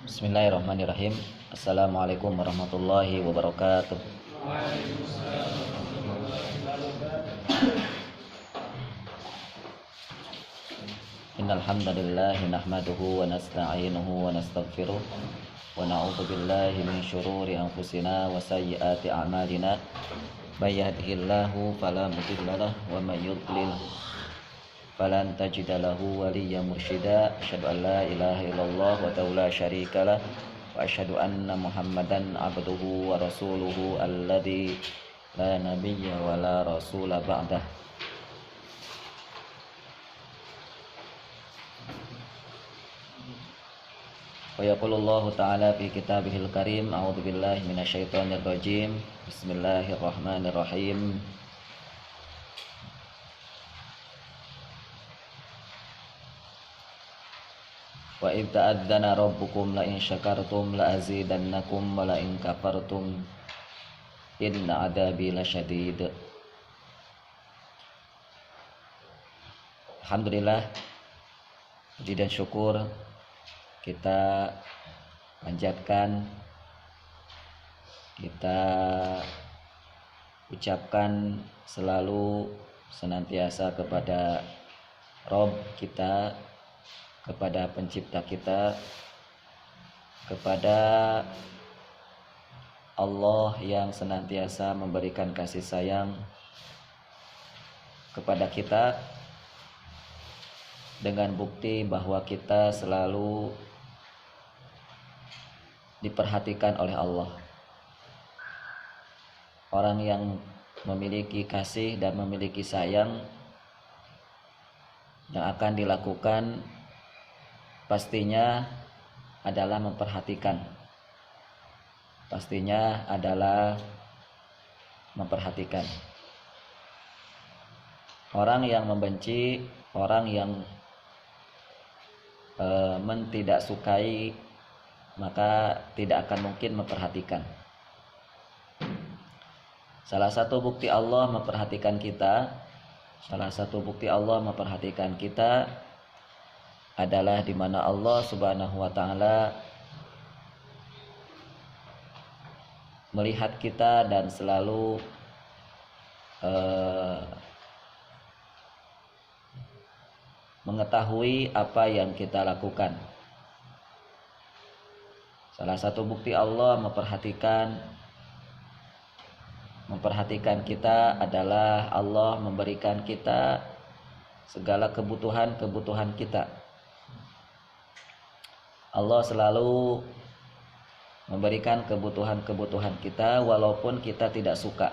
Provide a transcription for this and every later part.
Bismillahirrahmanirrahim. Assalamualaikum warahmatullahi wabarakatuh. Innal hamdalillah nahmaduhu wa nasta'inuhu wa nastaghfiruh wa na'udzu billahi min syururi anfusina wa sayyiati a'malina. May yahdihillahu fala mudilla lahu wa may yudlil falan tajida lahu waliyyan mursyida. Asyhadu an la ilaha illallah wa la syarika lah wa asyhadu anna Muhammadan abduhu wa rasuluhu alladzi la nabiyya wa la rasula ba'dah. Wa yaqulullahu ta'ala fi kitabihil karim, a'udzu billahi minasyaitonir rajim. Bismillahirrahmanirrahim. Wa idh ta'adzana rabbukum la in syakartum la azidannakum wa la in kafartum inna adabi lasyadid. Alhamdulillah, puji dan syukur kita panjatkan, kita ucapkan selalu senantiasa kepada Rabb kita, kepada pencipta kita, kepada Allah yang senantiasa memberikan kasih sayang kepada kita, dengan bukti bahwa kita selalu diperhatikan oleh Allah. Orang yang memiliki kasih dan memiliki sayang, yang akan dilakukan pastinya adalah memperhatikan. Pastinya adalah memperhatikan. Orang yang membenci, orang yang tidak sukai, maka tidak akan mungkin memperhatikan. Salah satu bukti Allah memperhatikan kita, adalah di mana Allah Subhanahu wa taala melihat kita dan selalu mengetahui apa yang kita lakukan. Salah satu bukti Allah memperhatikan kita adalah Allah memberikan kita segala kebutuhan kita. Allah selalu memberikan kebutuhan kita walaupun kita tidak suka.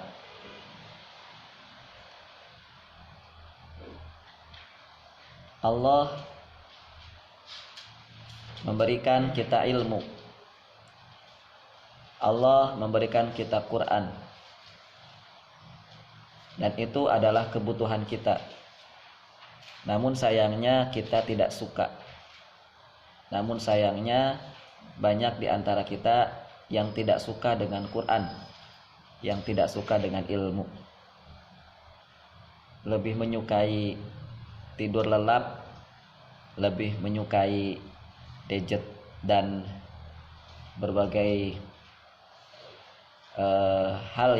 Allah memberikan kita ilmu. Allah memberikan kita Quran. Dan itu adalah kebutuhan kita. Namun sayangnya kita tidak suka. Namun sayangnya banyak di antara kita yang tidak suka dengan Quran, yang tidak suka dengan ilmu. Lebih menyukai tidur lelap, lebih menyukai gadget dan berbagai hal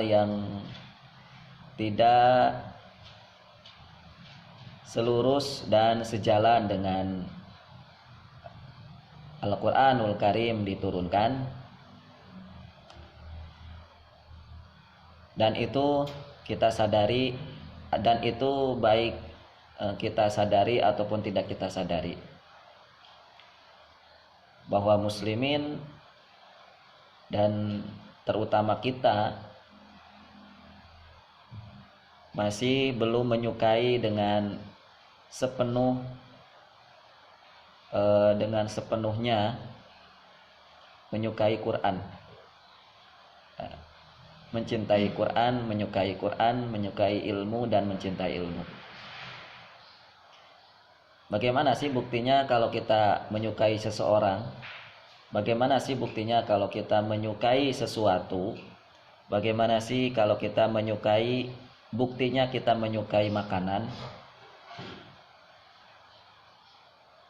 yang tidak selurus dan sejalan dengan Al-Quranul Karim diturunkan. Dan itu kita sadari, dan itu baik kita sadari ataupun tidak kita sadari, bahwa muslimin dan terutama kita masih belum menyukai dengan sepenuhnya menyukai Quran, mencintai Quran, menyukai ilmu dan mencintai ilmu. Bagaimana sih buktinya kalau kita menyukai seseorang? Bagaimana sih buktinya kalau kita menyukai sesuatu? Bagaimana sih kalau kita menyukai, buktinya kita menyukai makanan?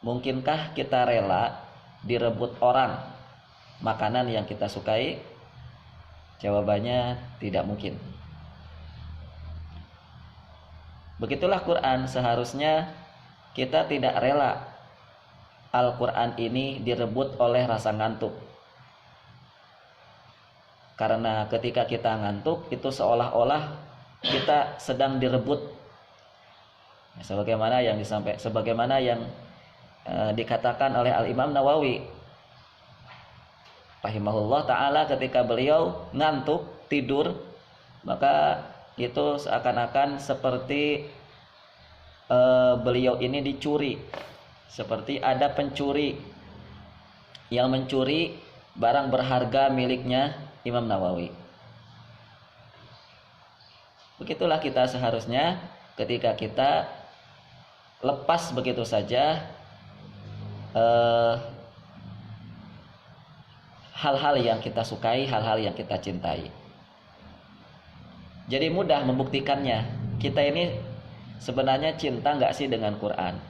Mungkinkah kita rela direbut orang makanan yang kita sukai? Jawabannya tidak mungkin. Begitulah Quran, seharusnya kita tidak rela Al-Quran ini direbut oleh rasa ngantuk. Karena ketika kita ngantuk itu seolah-olah kita sedang direbut. Sebagaimana yang dikatakan oleh Al-Imam Nawawi rahimahullah ta'ala, ketika beliau ngantuk tidur, maka itu seakan-akan seperti beliau ini dicuri, seperti ada pencuri yang mencuri barang berharga miliknya Imam Nawawi. Begitulah kita seharusnya ketika kita lepas begitu saja hal-hal yang kita sukai, hal-hal yang kita cintai. Jadi mudah membuktikannya. Kita ini sebenarnya cinta nggak sih dengan Quran?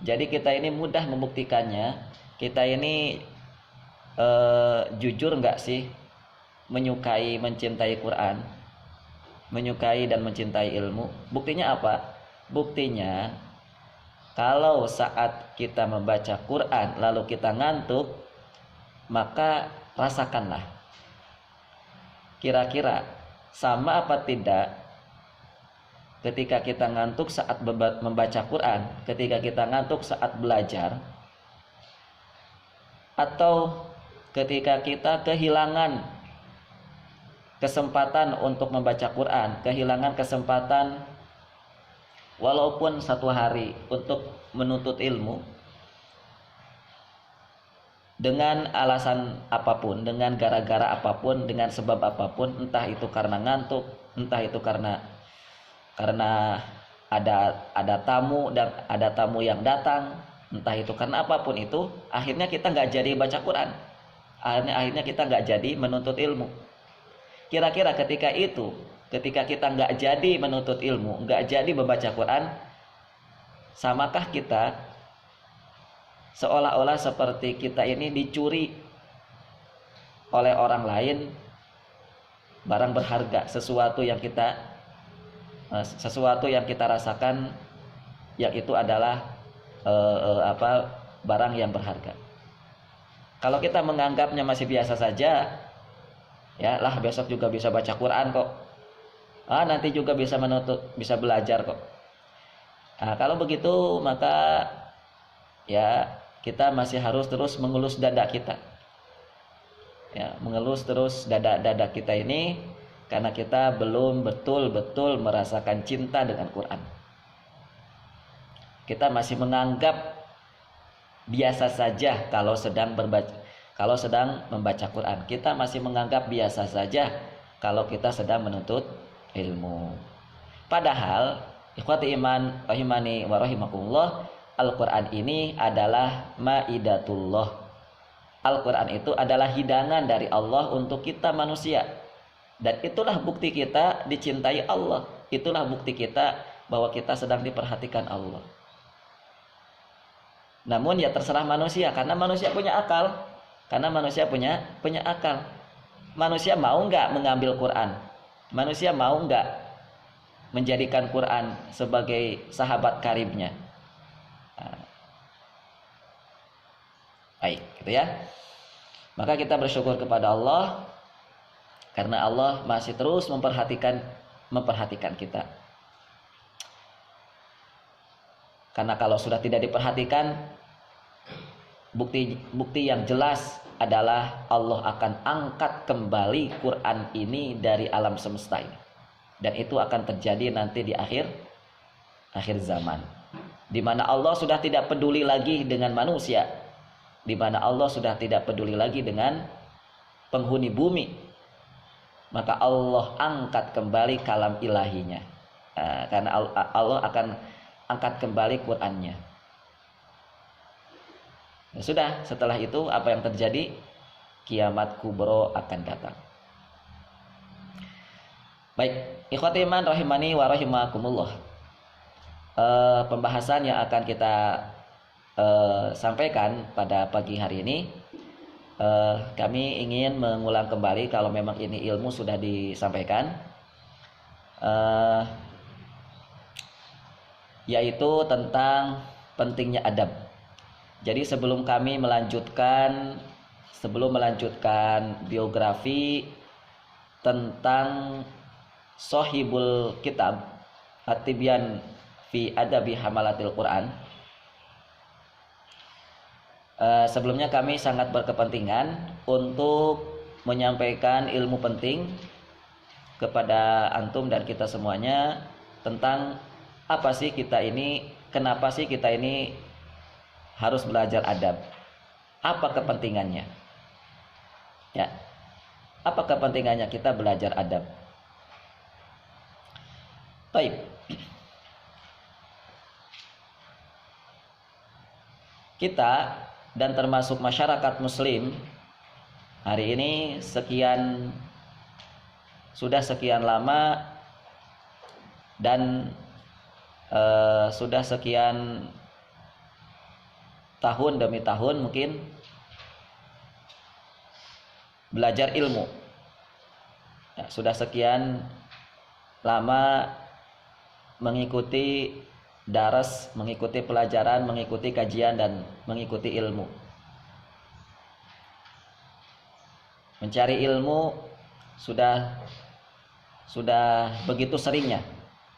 Jadi kita ini mudah membuktikannya. Kita ini jujur nggak sih menyukai, mencintai Quran, menyukai dan mencintai ilmu? Buktinya apa? Buktinya kalau saat kita membaca Quran lalu kita ngantuk, maka rasakanlah kira-kira sama apa tidak ketika kita ngantuk saat membaca Quran, ketika kita ngantuk saat belajar, atau ketika kita kehilangan kesempatan untuk membaca Quran, kehilangan kesempatan walaupun satu hari untuk menuntut ilmu, dengan alasan apapun, dengan gara-gara apapun, dengan sebab apapun, entah itu karena ngantuk, entah itu karena ada tamu dan ada tamu yang datang, entah itu karena apapun itu, akhirnya kita nggak jadi baca Quran, akhirnya kita nggak jadi menuntut ilmu. Kira-kira ketika kita nggak jadi menuntut ilmu, nggak jadi membaca Quran, samakah kita seolah-olah seperti kita ini dicuri oleh orang lain barang berharga, sesuatu yang kita rasakan yang itu adalah barang yang berharga. Kalau kita menganggapnya masih biasa saja, ya lah besok juga bisa baca Quran kok, nanti juga bisa bisa belajar kok. Nah, kalau begitu maka ya kita masih harus terus mengelus dada kita, ya mengelus terus dada kita ini, karena kita belum betul-betul merasakan cinta dengan Quran. Kita masih menganggap biasa saja kalau sedang membaca Quran. Kita masih menganggap biasa saja kalau kita sedang menuntut ilmu. Padahal ikhwati iman rahimani wa rahimakumullah, Al-Quran ini adalah maidatullah. Al-Quran itu adalah hidangan dari Allah untuk kita manusia. Dan itulah bukti kita dicintai Allah. Itulah bukti kita bahwa kita sedang diperhatikan Allah. Namun ya terserah manusia, karena manusia punya akal. Manusia mau nggak mengambil Quran? Manusia mau nggak menjadikan Quran sebagai sahabat karibnya? Baik, gitu ya. Maka kita bersyukur kepada Allah karena Allah masih terus memperhatikan kita. Karena kalau sudah tidak diperhatikan, bukti yang jelas adalah Allah akan angkat kembali Quran ini dari alam semesta ini. Dan itu akan terjadi nanti di akhir zaman, di mana Allah sudah tidak peduli lagi dengan manusia, di mana Allah sudah tidak peduli lagi dengan penghuni bumi. Maka Allah angkat kembali kalam ilahinya, karena Allah akan angkat kembali Qurannya. Ya sudah, setelah itu apa yang terjadi? Kiamat kubro akan datang. Baik, ikhwati iman rahimani wa rahimakumullah. Pembahasan yang akan kita sampaikan pada pagi hari ini, kami ingin mengulang kembali kalau memang ini ilmu sudah disampaikan, yaitu tentang pentingnya adab. Jadi sebelum melanjutkan biografi tentang Sohibul Kitab At-Tibyan fi Adabi Hamalatil Quran, sebelumnya kami sangat berkepentingan untuk menyampaikan ilmu penting kepada antum dan kita semuanya tentang apa sih kita ini, kenapa sih kita ini harus belajar adab, apa kepentingannya, ya, apa kepentingannya kita belajar adab. Baik, kita dan termasuk masyarakat muslim hari ini sudah sekian lama dan sudah sekian tahun demi tahun mungkin belajar ilmu, ya, sudah sekian lama mengikuti daras, mengikuti pelajaran, mengikuti kajian dan mengikuti ilmu. Mencari ilmu sudah begitu seringnya,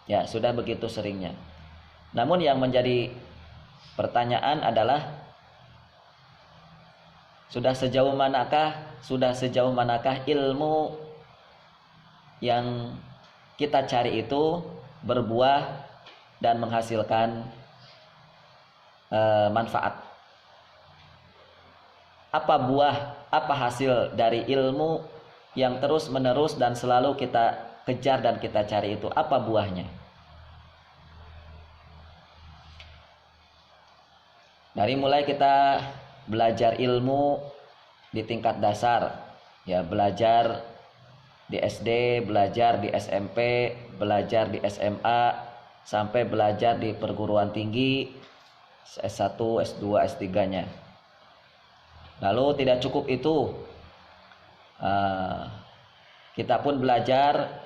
ya, sudah begitu seringnya. Namun yang menjadi pertanyaan adalah sudah sejauh manakah ilmu yang kita cari itu berbuah dan menghasilkan manfaat. Apa hasil dari ilmu yang terus menerus dan selalu kita kejar dan kita cari itu, apa buahnya? Dari mulai kita belajar ilmu di tingkat dasar, ya, belajar di SD, belajar di SMP, belajar di SMA, sampai belajar di perguruan tinggi S1, S2, S3-nya. Lalu tidak cukup itu, kita pun belajar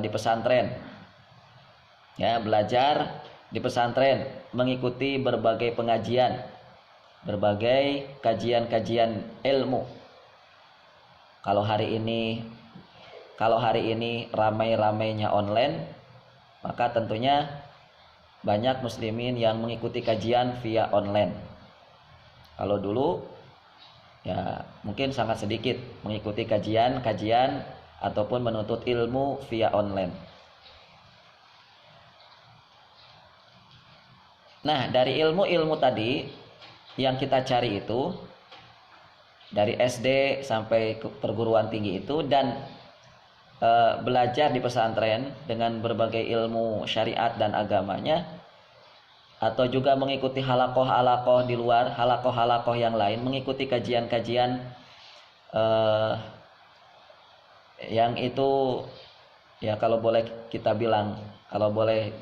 di pesantren, ya, belajar di pesantren, mengikuti berbagai pengajian, berbagai kajian-kajian ilmu. Kalau hari ini ramai-ramainya online, maka tentunya banyak muslimin yang mengikuti kajian via online. Kalau dulu, ya, mungkin sangat sedikit mengikuti kajian ataupun menuntut ilmu via online. Nah, dari ilmu-ilmu tadi yang kita cari itu, dari SD sampai ke perguruan tinggi itu, dan belajar di pesantren dengan berbagai ilmu syariat dan agamanya, atau juga mengikuti halakoh-halakoh di luar, halakoh-halakoh yang lain, mengikuti kajian-kajian yang itu, ya, kalau boleh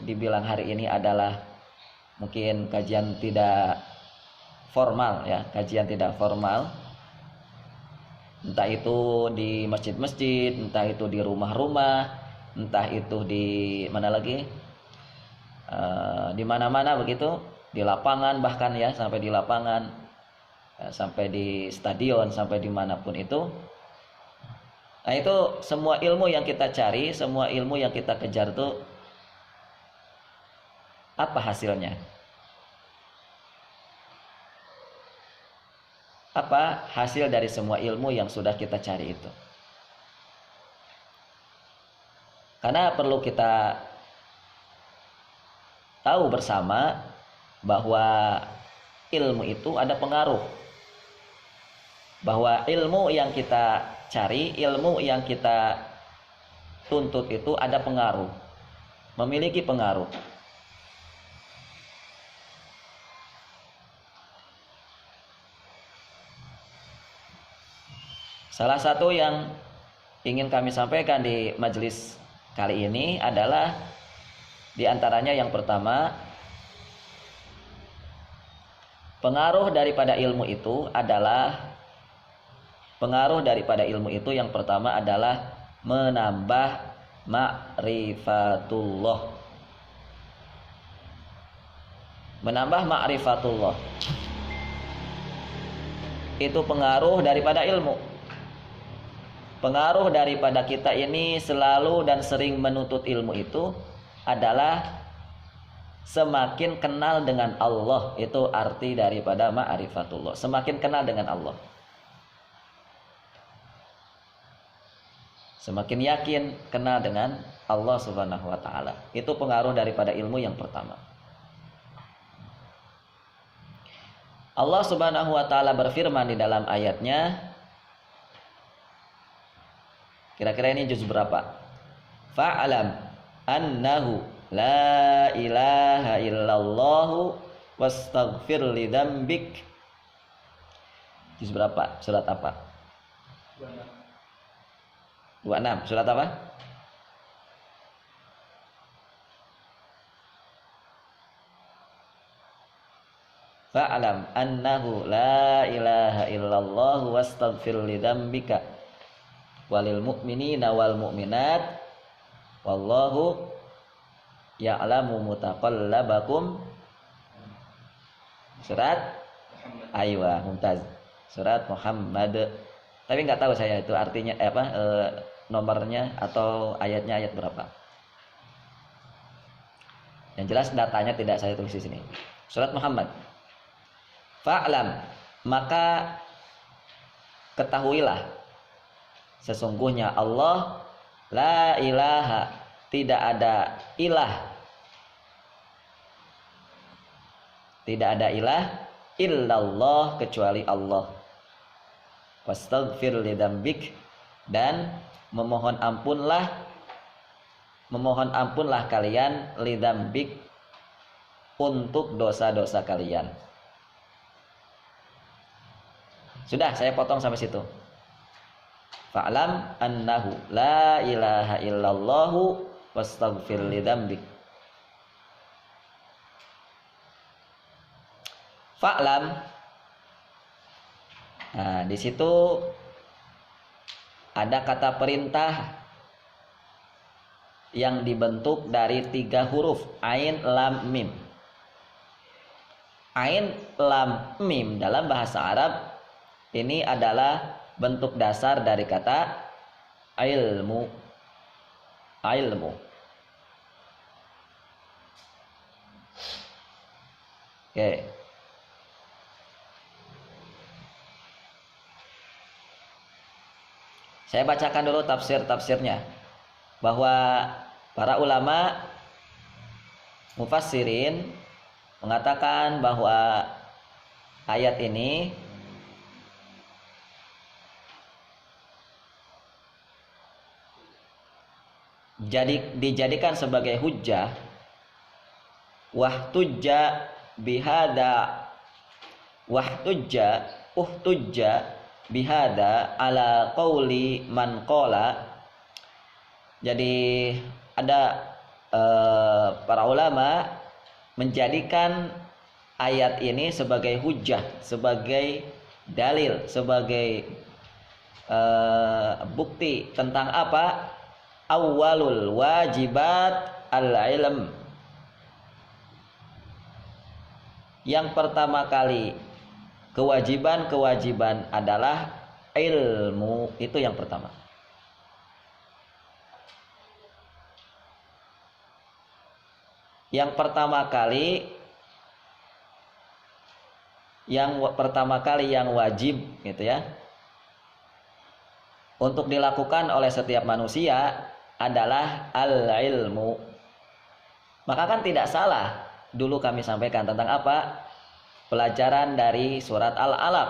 dibilang hari ini adalah mungkin kajian tidak formal, ya, kajian tidak formal, entah itu di masjid-masjid, entah itu di rumah-rumah, entah itu di mana lagi, di mana-mana begitu, di lapangan bahkan, ya, sampai di lapangan, ya, sampai di stadion, sampai dimanapun itu. Nah, itu semua ilmu yang kita cari, semua ilmu yang kita kejar itu apa hasilnya? Apa hasil dari semua ilmu yang sudah kita cari itu? Karena perlu kita tahu bersama bahwa ilmu itu ada pengaruh. Bahwa ilmu yang kita cari, ilmu yang kita tuntut itu ada pengaruh, memiliki pengaruh. Salah satu yang ingin kami sampaikan di majelis kali ini adalah, di antaranya yang pertama, Pengaruh daripada ilmu itu yang pertama adalah menambah ma'rifatullah. Menambah ma'rifatullah. Itu pengaruh daripada ilmu. Pengaruh daripada kita ini selalu dan sering menuntut ilmu itu adalah semakin kenal dengan Allah. Itu arti daripada ma'rifatullah. Semakin kenal dengan Allah. Semakin yakin kenal dengan Allah Subhanahu wa ta'ala. Itu pengaruh daripada ilmu yang pertama. Allah Subhanahu wa ta'ala berfirman di dalam ayatnya, kira-kira ini juz berapa? Fa'alam annahu la ilaha illallahu wastaghfir lidzambik. Juz berapa? Surat apa? 26. Surat apa? Fa'alam annahu la ilaha illallah wastaghfir lidzambika walil mu'minina wal mu'minat wallahu ya'lamu mutaqallabakum. Surat Aywa, Mumtaz. Surat Muhammad. Tapi nggak tahu saya itu artinya nomornya atau ayatnya ayat berapa. Yang jelas datanya tidak saya tulis di sini. Surat Muhammad. Fa'lam, maka ketahuilah sesungguhnya Allah la ilaha, tidak ada ilah, tidak ada ilah illallah kecuali Allah. Wastaghfir lidzambik, dan memohon ampunlah kalian lidzambik untuk dosa-dosa kalian. Sudah, saya potong sampai situ. Fa'lam annahu la ilaha illallahu wastaghfir lidzambik. Fa'lam. Nah, di situ ada kata perintah yang dibentuk dari 3 huruf, ain, lam, mim. Ain, lam, mim dalam bahasa Arab ini adalah bentuk dasar dari kata ilmu. Ilmu. Oke. Saya bacakan dulu tafsir-tafsirnya, bahwa para ulama mufassirin mengatakan bahwa ayat ini dijadikan sebagai hujjah, wahtujja bihada ala qauli man qala. Jadi ada para ulama menjadikan ayat ini sebagai hujjah, sebagai dalil, sebagai bukti tentang apa? Awwalul wajibat al-ilm. Yang pertama kali kewajiban adalah ilmu. Itu yang pertama. Yang pertama kali yang wajib gitu ya, untuk dilakukan oleh setiap manusia adalah al-ilmu. Maka kan tidak salah dulu kami sampaikan tentang apa? Pelajaran dari surat Al-Alaq.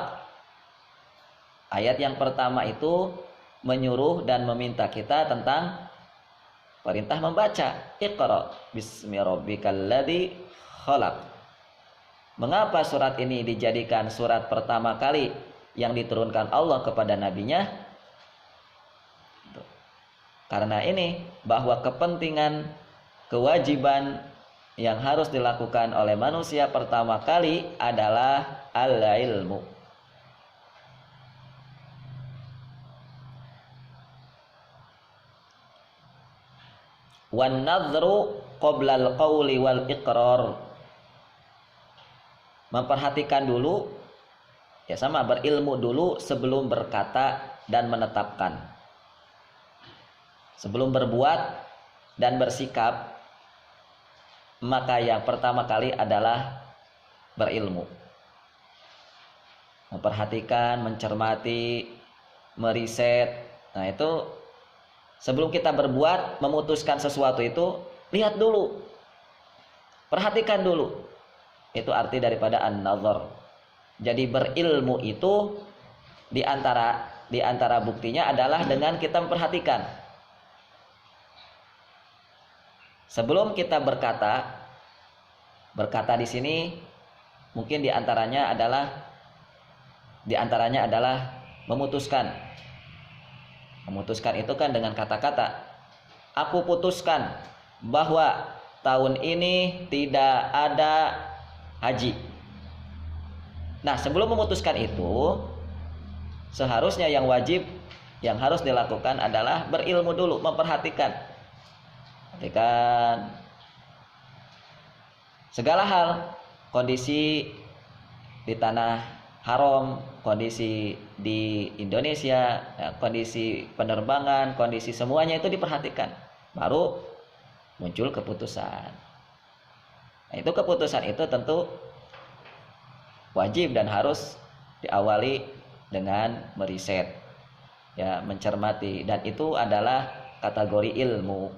Ayat yang pertama itu menyuruh dan meminta kita tentang perintah membaca. Iqra bismi rabbikal ladzi khalaq. Mengapa surat ini dijadikan surat pertama kali yang diturunkan Allah kepada nabinya? Karena ini, bahwa kepentingan, kewajiban yang harus dilakukan oleh manusia pertama kali adalah al-ilmu. Wan nadhru qabla al-qawli wal iqrar. Memperhatikan dulu, ya sama, berilmu dulu sebelum berkata dan menetapkan. Sebelum berbuat dan bersikap, maka yang pertama kali adalah berilmu. Memperhatikan, mencermati, meriset. Nah itu sebelum kita berbuat, memutuskan sesuatu itu, lihat dulu, perhatikan dulu. Itu arti daripada an-nazar. Jadi berilmu itu di antara buktinya adalah dengan kita memperhatikan. Sebelum kita berkata di sini mungkin di antaranya adalah memutuskan. Memutuskan itu kan dengan kata-kata. Aku putuskan bahwa tahun ini tidak ada haji. Nah, sebelum memutuskan itu, seharusnya yang wajib, yang harus dilakukan adalah berilmu dulu, memperhatikan. Perhatikan segala hal, kondisi di tanah haram, kondisi di Indonesia, ya, kondisi penerbangan, kondisi semuanya itu diperhatikan. Baru muncul keputusan. Nah, itu keputusan itu tentu wajib dan harus diawali dengan meriset, ya, mencermati, dan itu adalah kategori ilmu.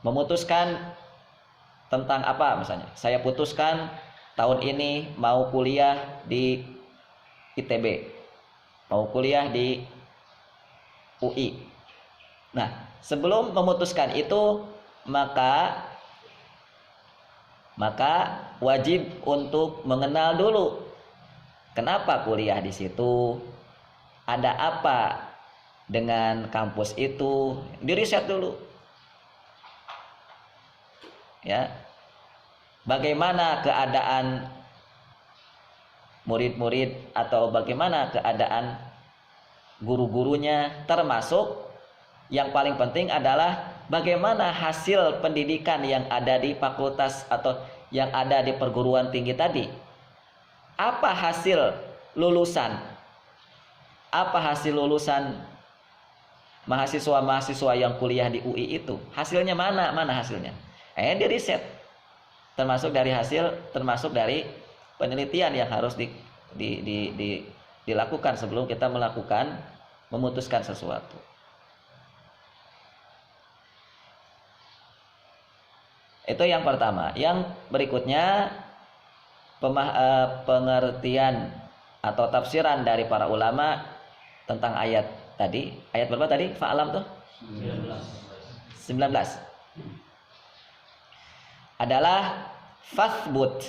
Memutuskan tentang apa, misalnya saya putuskan tahun ini mau kuliah di ITB, mau kuliah di UI. Nah, sebelum memutuskan itu maka wajib untuk mengenal dulu kenapa kuliah di situ, ada apa dengan kampus itu, diriset dulu. Ya, bagaimana keadaan murid-murid atau bagaimana keadaan guru-gurunya, termasuk yang paling penting adalah bagaimana hasil pendidikan yang ada di fakultas atau yang ada di perguruan tinggi tadi. Apa hasil lulusan? Apa hasil lulusan mahasiswa-mahasiswa yang kuliah di UI itu? Hasilnya mana hasilnya? Di riset. Termasuk dari penelitian yang harus dilakukan sebelum kita memutuskan sesuatu. Itu yang pertama. Yang berikutnya pengertian atau tafsiran dari para ulama tentang ayat tadi. Ayat berapa tadi? Fa'alam tuh? 19. Adalah fathbut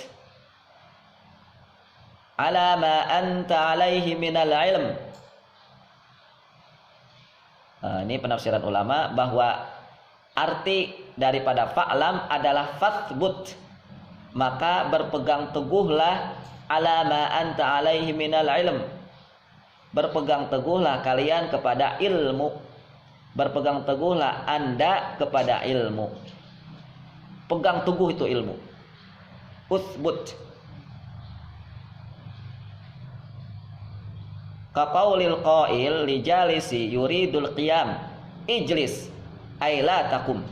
ala ma anta alaihi minal ilm. Ini penafsiran ulama bahwa arti daripada fa'lam adalah fathbut, maka berpegang teguhlah ala ma anta alaihi minal ilm. Berpegang teguhlah kalian kepada ilmu. Berpegang teguhlah Anda kepada ilmu. Pegang teguh itu ilmu. Uthbut. Kaqaulil qail li jalisi yuridul qiyam ijlis ay la takum.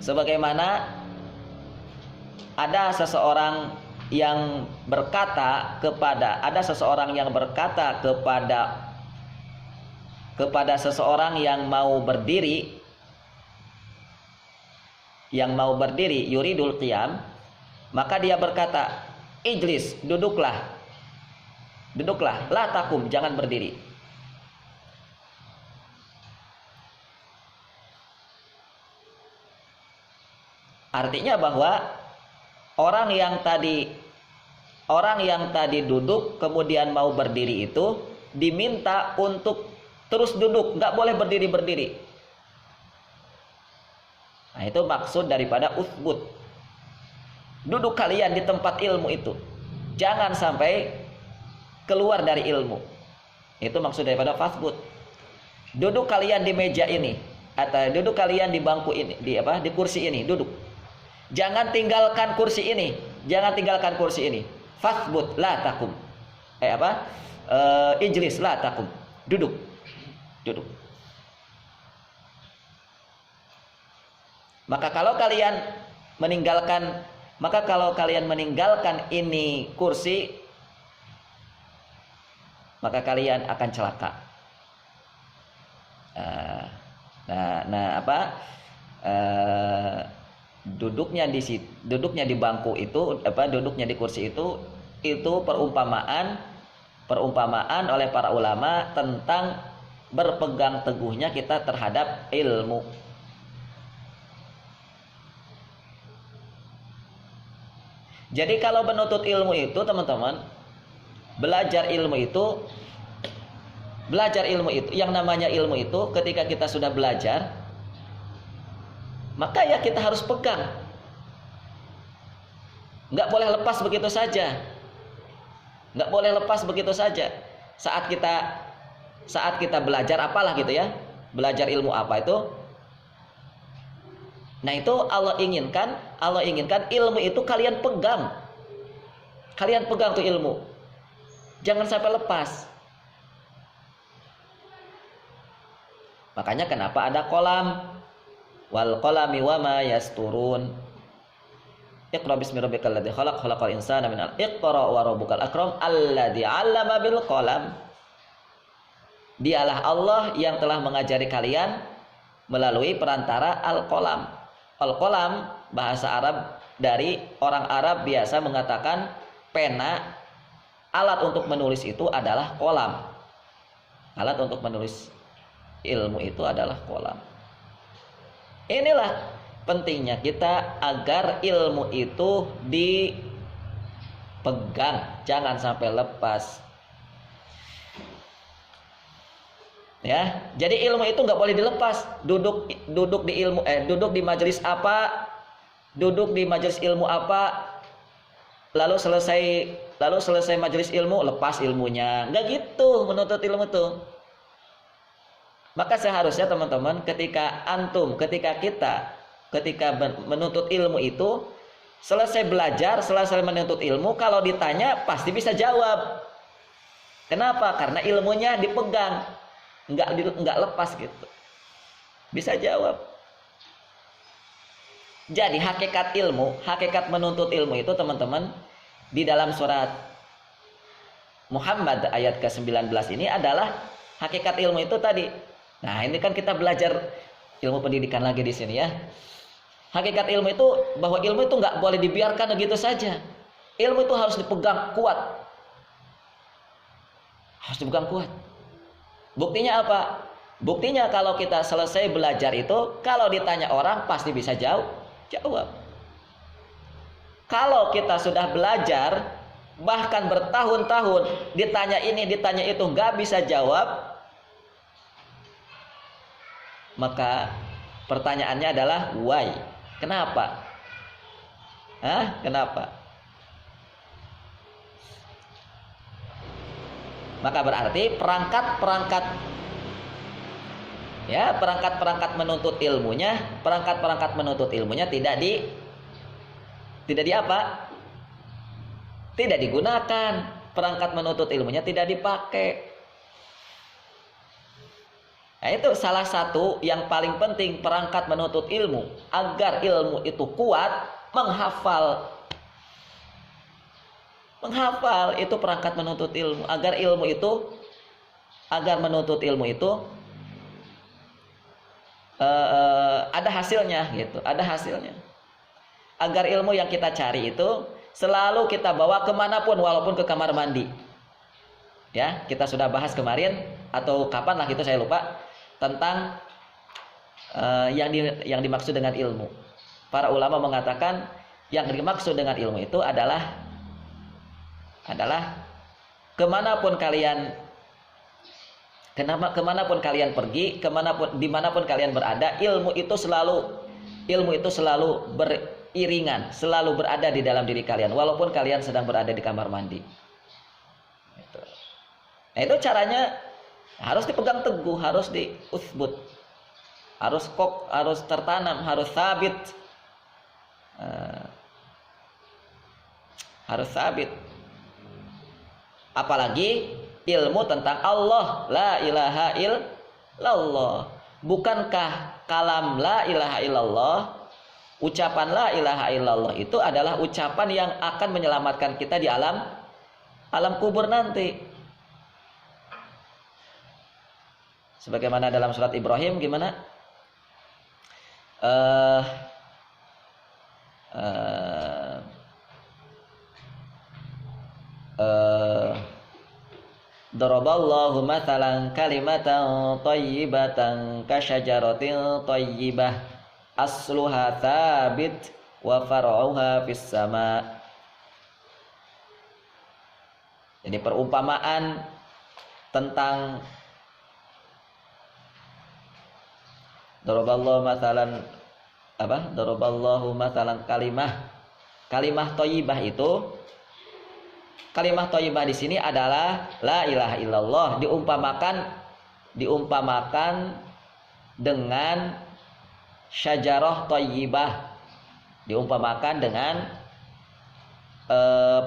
Sebagaimana ada seseorang yang berkata kepada seseorang yang mau berdiri, yuridul qiyam, maka dia berkata, ijlis, duduklah, la takum, jangan berdiri. Artinya bahwa orang yang tadi duduk kemudian mau berdiri itu diminta untuk terus duduk, nggak boleh berdiri. Nah, itu maksud daripada uthbut. Duduk kalian di tempat ilmu itu. Jangan sampai keluar dari ilmu. Itu maksud daripada fasbut. Duduk kalian di meja ini atau duduk kalian di bangku ini, di kursi ini, duduk. Jangan tinggalkan kursi ini. Jangan tinggalkan kursi ini. Fasbut la takum. Ijlis la takum. Duduk. Duduk. Maka kalau kalian meninggalkan ini kursi, maka kalian akan celaka. Duduknya di bangku itu, duduknya di kursi itu perumpamaan oleh para ulama tentang berpegang teguhnya kita terhadap ilmu. Jadi kalau menuntut ilmu itu, teman-teman, belajar ilmu itu, yang namanya ilmu itu, ketika kita sudah belajar, maka ya kita harus pegang. Nggak boleh lepas begitu saja. Nggak boleh lepas begitu saja. Saat kita belajar apalah gitu ya, belajar ilmu apa itu. Nah, itu Allah inginkan ilmu itu kalian pegang. Kalian pegang tuh ilmu. Jangan sampai lepas. Makanya kenapa ada qalam? Wal qalami wama yasturun. Iqra bismi rabbikal ladzi khalaq, khalaqal insana min 'alaq. Iqra wa rabbukal akram alladzi 'allama bil qalam. Dialah Allah yang telah mengajari kalian melalui perantara al-qalam. Al-qalam bahasa Arab, dari orang Arab biasa mengatakan pena. Alat untuk menulis itu adalah qalam. Alat untuk menulis ilmu itu adalah qalam. Inilah pentingnya kita agar ilmu itu dipegang, jangan sampai lepas. Ya, jadi ilmu itu nggak boleh dilepas. Duduk di majelis apa, duduk di majelis ilmu apa, lalu selesai majelis ilmu lepas ilmunya, nggak gitu menuntut ilmu tuh. Maka seharusnya teman-teman, ketika menuntut ilmu itu, selesai belajar, selesai menuntut ilmu, kalau ditanya pasti bisa jawab. Kenapa? Karena ilmunya dipegang, nggak lepas gitu, bisa jawab. Jadi hakikat menuntut ilmu itu, teman-teman, di dalam surat Muhammad ayat ke-19 ini adalah hakikat ilmu itu tadi. Nah, ini kan kita belajar ilmu pendidikan lagi di sini ya. Hakikat ilmu itu bahwa ilmu itu nggak boleh dibiarkan begitu saja. Ilmu itu harus dipegang kuat. Harus dipegang kuat. Buktinya apa? Buktinya kalau kita selesai belajar itu, kalau ditanya orang pasti bisa jawab. Kalau kita sudah belajar, bahkan bertahun-tahun, ditanya ini, ditanya itu, nggak bisa jawab, maka pertanyaannya adalah why? Kenapa? Kenapa? Maka berarti perangkat-perangkat menuntut ilmunya, tidak digunakan. Perangkat menuntut ilmunya tidak dipakai. Nah, itu salah satu yang paling penting, perangkat menuntut ilmu agar ilmu itu kuat, menghafal itu perangkat menuntut ilmu, agar menuntut ilmu itu ada hasilnya gitu, agar ilmu yang kita cari itu selalu kita bawa kemanapun, walaupun ke kamar mandi. Ya, kita sudah bahas kemarin atau kapan lah itu saya lupa, tentang yang dimaksud dengan ilmu. Para ulama mengatakan yang dimaksud dengan ilmu itu adalah dimanapun kalian pergi, dimanapun kalian berada, ilmu itu selalu Ilmu itu selalu beriringan, selalu berada di dalam diri kalian, walaupun kalian sedang berada di kamar mandi. Nah itu caranya harus dipegang teguh, harus diuthbut, harus tertanam, harus sabit, harus sabit. Apalagi ilmu tentang Allah, la ilaha illallah. Bukankah kalam la ilaha illallah, ucapan la ilaha illallah itu adalah ucapan yang akan menyelamatkan kita di alam kubur nanti. Sebagaimana dalam surat Ibrahim gimana? Daraballahu mathalan kalimatan thayyibatan kasyajaratin thayyibah asluha thabit wa far'uha fis sama. Jadi perumpamaan tentang daraballahu mathalan daraballahu mathalan kalimah thayyibah itu. Kalimah thayyibah di sini adalah la ilaha illallah, diumpamakan dengan syajarah thayyibah, diumpamakan dengan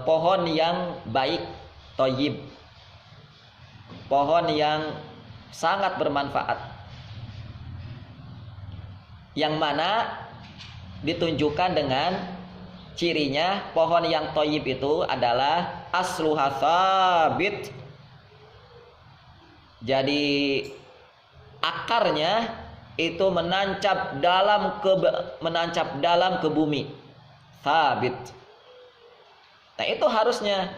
pohon yang baik, thayyib, pohon yang sangat bermanfaat, yang mana ditunjukkan dengan cirinya pohon yang thayyib itu adalah asluha tsabit. Jadi akarnya itu menancap dalam ke bumi, tsabit. Nah itu harusnya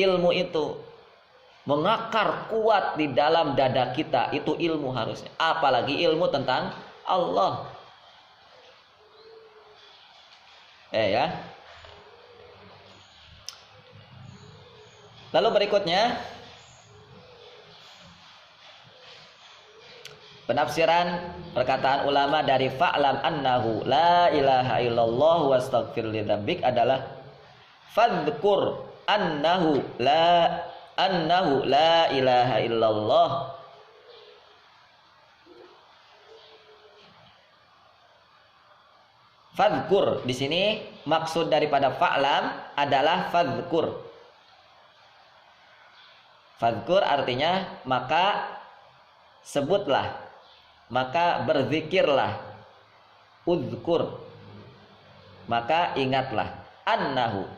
ilmu itu mengakar kuat di dalam dada kita, itu ilmu harusnya. Apalagi ilmu tentang Allah. Ya. Lalu berikutnya penafsiran perkataan ulama dari fa'lam annahu la ilaha illallah wastaghfir lidzambik adalah fadhkur annahu la ilaha illallah. Fadhkur di sini maksud daripada fa'lam adalah fadhkur. Fadhkur artinya maka sebutlah, maka berzikirlah. Udzkur maka ingatlah. Annahu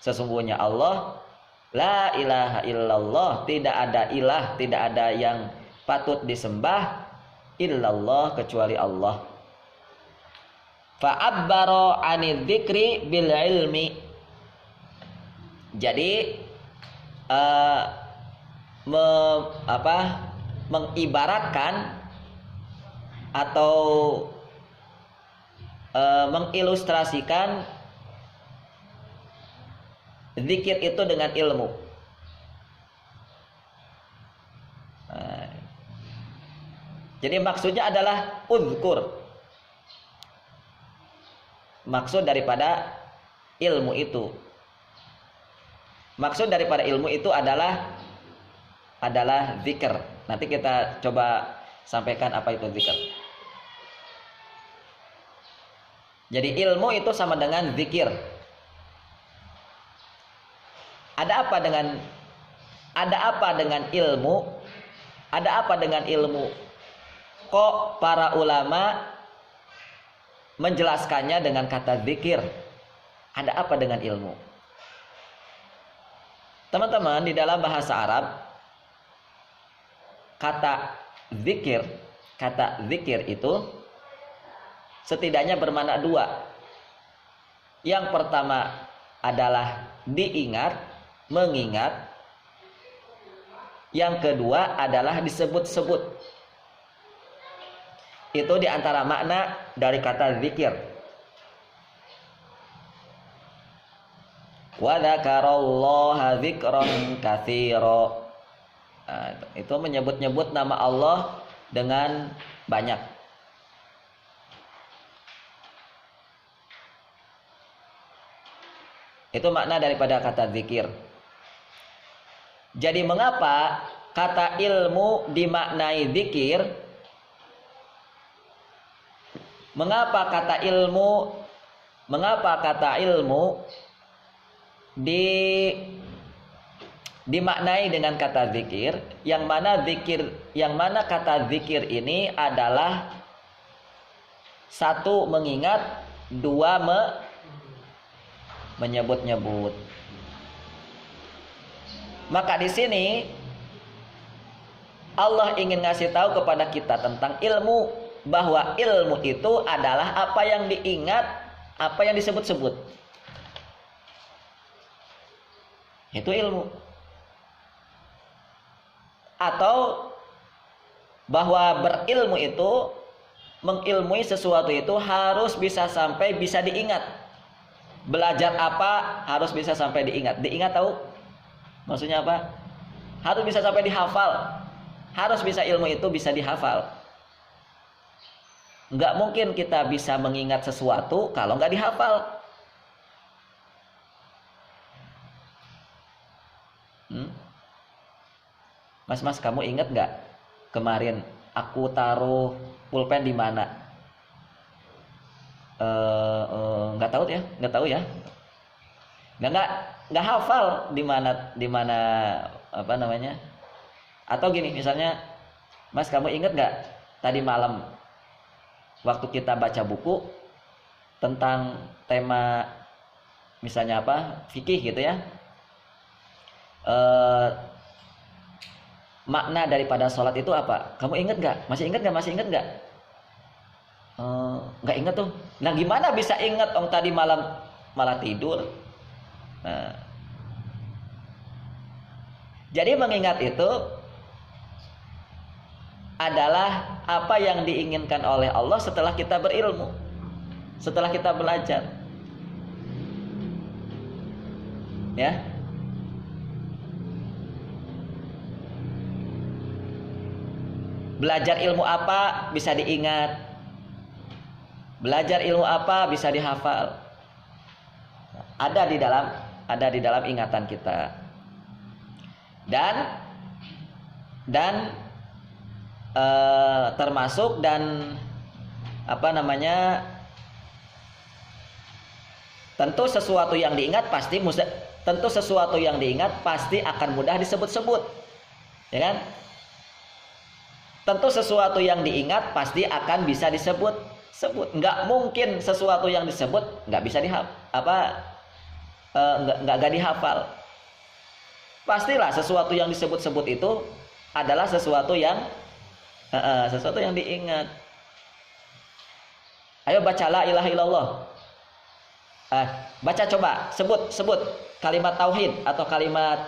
sesungguhnya Allah la ilaha illallah, tidak ada ilah, tidak ada yang patut disembah illallah kecuali Allah. Fa'abbara 'anil dzikri bil ilmi. Jadi mengibaratkan atau mengilustrasikan zikir itu dengan ilmu. Jadi maksudnya adalah uzkur. Maksud daripada ilmu itu, maksud daripada ilmu itu adalah zikir. Nanti kita coba sampaikan apa itu zikir. Jadi ilmu itu sama dengan zikir. Ada apa dengan ilmu? Ada apa dengan ilmu? Kok para ulama menjelaskannya dengan kata zikir? Ada apa dengan ilmu? Teman-teman, di dalam bahasa Arab kata zikir itu setidaknya bermakna dua. Yang pertama adalah diingat, mengingat. Yang kedua adalah disebut-sebut. Itu diantara makna dari kata zikir. Wa dzakarallaha dzikran katsira. Itu menyebut-nyebut nama Allah dengan banyak. Itu makna daripada kata zikir. Jadi mengapa kata ilmu dimaknai zikir? Mengapa kata ilmu dimaknai dengan kata zikir? Yang mana kata zikir ini adalah satu mengingat, dua menyebut-nyebut. Maka di sini Allah ingin ngasih tahu kepada kita tentang ilmu, bahwa ilmu itu adalah apa yang diingat, apa yang disebut-sebut. Itu ilmu. Atau bahwa berilmu itu, mengilmui sesuatu itu harus bisa sampai bisa diingat. Belajar apa harus bisa sampai diingat. Diingat tahu? Maksudnya apa? Harus bisa sampai dihafal. Harus bisa ilmu itu bisa dihafal. Nggak mungkin kita bisa mengingat sesuatu kalau nggak dihafal. Mas, kamu ingat nggak kemarin aku taruh pulpen di mana? Nggak tahu ya. Nggak hafal di mana apa namanya? Atau gini misalnya, Mas, kamu ingat nggak tadi malam waktu kita baca buku tentang tema misalnya apa, fikih gitu ya, makna daripada sholat itu apa? Kamu ingat nggak? Masih ingat nggak? Nggak ingat tuh. Nah, gimana bisa ingat tadi malam malah tidur? Nah, jadi mengingat itu adalah apa yang diinginkan oleh Allah setelah kita berilmu, setelah kita belajar. Ya. Belajar ilmu apa bisa diingat. Belajar ilmu apa bisa dihafal. Ada di dalam ingatan kita. Dan termasuk dan apa namanya, tentu sesuatu yang diingat pasti akan mudah disebut-sebut, ya kan? Tentu sesuatu yang diingat pasti akan bisa disebut-sebut. Nggak mungkin sesuatu yang disebut nggak bisa nggak dihafal. Pastilah sesuatu yang disebut-sebut itu adalah sesuatu yang diingat. Ayo baca la ilaha illallah. Baca coba, sebut kalimat tauhid atau kalimat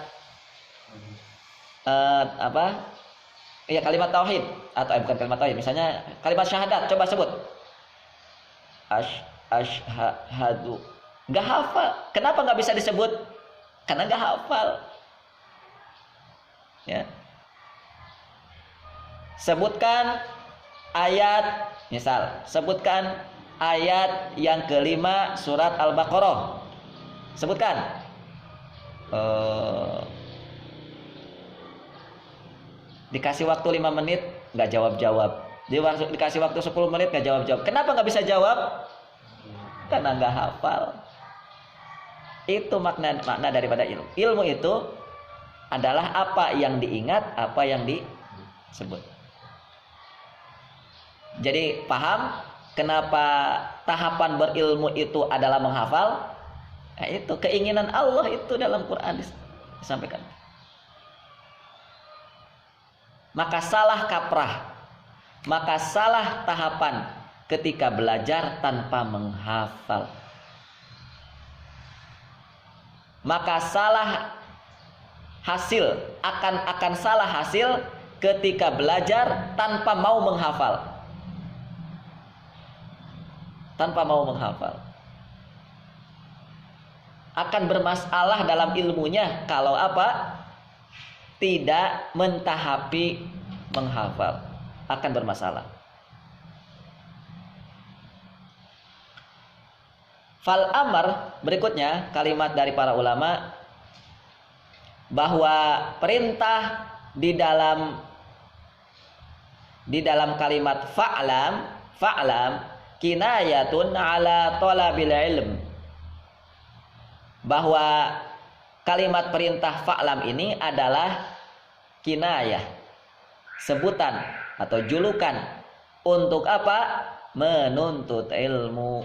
kalimat tauhid atau bukan kalimat tauhid, misalnya kalimat syahadat, coba sebut. Asyhadu. Enggak hafal. Kenapa nggak bisa disebut? Karena nggak hafal. Ya. Sebutkan ayat, sebutkan ayat yang kelima surat Al-Baqarah. Sebutkan. Dikasih waktu 5 menit nggak jawab. Dikasih waktu 10 menit nggak jawab. Kenapa nggak bisa jawab? Karena nggak hafal. Itu makna daripada ilmu. Ilmu itu adalah apa yang diingat, apa yang disebut. Jadi paham kenapa tahapan berilmu itu adalah menghafal? Nah, itu keinginan Allah itu dalam Quran disampaikan. Maka salah kaprah, maka salah tahapan ketika belajar tanpa menghafal. Maka salah hasil, akan salah hasil ketika belajar tanpa mau menghafal. Tanpa mau menghafal. Akan bermasalah dalam ilmunya kalau apa? Tidak mentahapi menghafal. Akan bermasalah. Fal amar, berikutnya kalimat dari para ulama bahwa perintah di dalam kalimat fa'lam kinayatun ala talabil ilm, bahwa kalimat perintah fa'lam ini adalah kinayah, sebutan atau julukan untuk apa? Menuntut ilmu,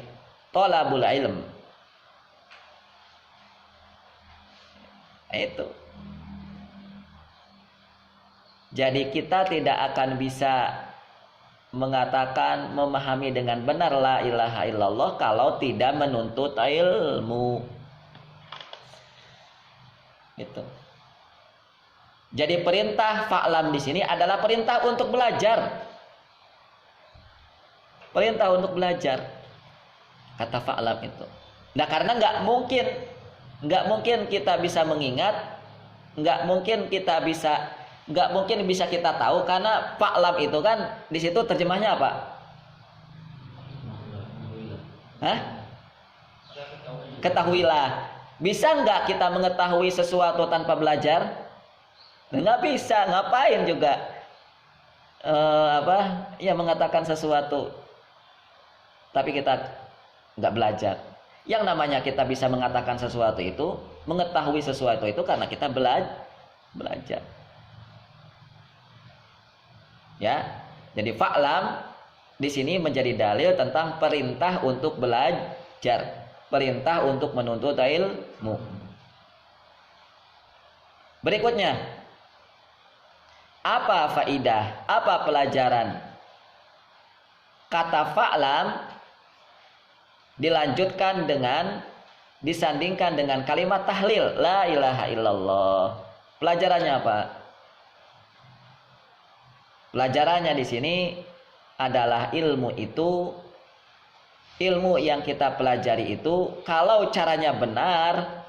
thalabul ilm. Itu. Jadi kita tidak akan bisa mengatakan, memahami dengan benar la ilaha illallah kalau tidak menuntut ilmu. Itu. Jadi perintah fa'lam di sini adalah perintah untuk belajar. Perintah untuk belajar. Kata fa'lam itu. Nah, karena nggak mungkin kita bisa mengingat, nggak mungkin bisa kita tahu, karena fa'lam itu kan di situ terjemahnya apa? Hah? Ketahuilah. Bisa nggak kita mengetahui sesuatu tanpa belajar? Nggak bisa. Ngapain juga mengatakan sesuatu tapi kita nggak belajar. Yang namanya kita bisa mengatakan sesuatu itu, mengetahui sesuatu itu karena kita belajar. Ya, jadi fa'lam di sini menjadi dalil tentang perintah untuk belajar, perintah untuk menuntut ilmu. Berikutnya, apa faidah? Apa pelajaran? Kata fa'lam disandingkan dengan kalimat tahlil la ilaha illallah. Pelajarannya apa? Pelajarannya di sini adalah ilmu yang kita pelajari itu, kalau caranya benar,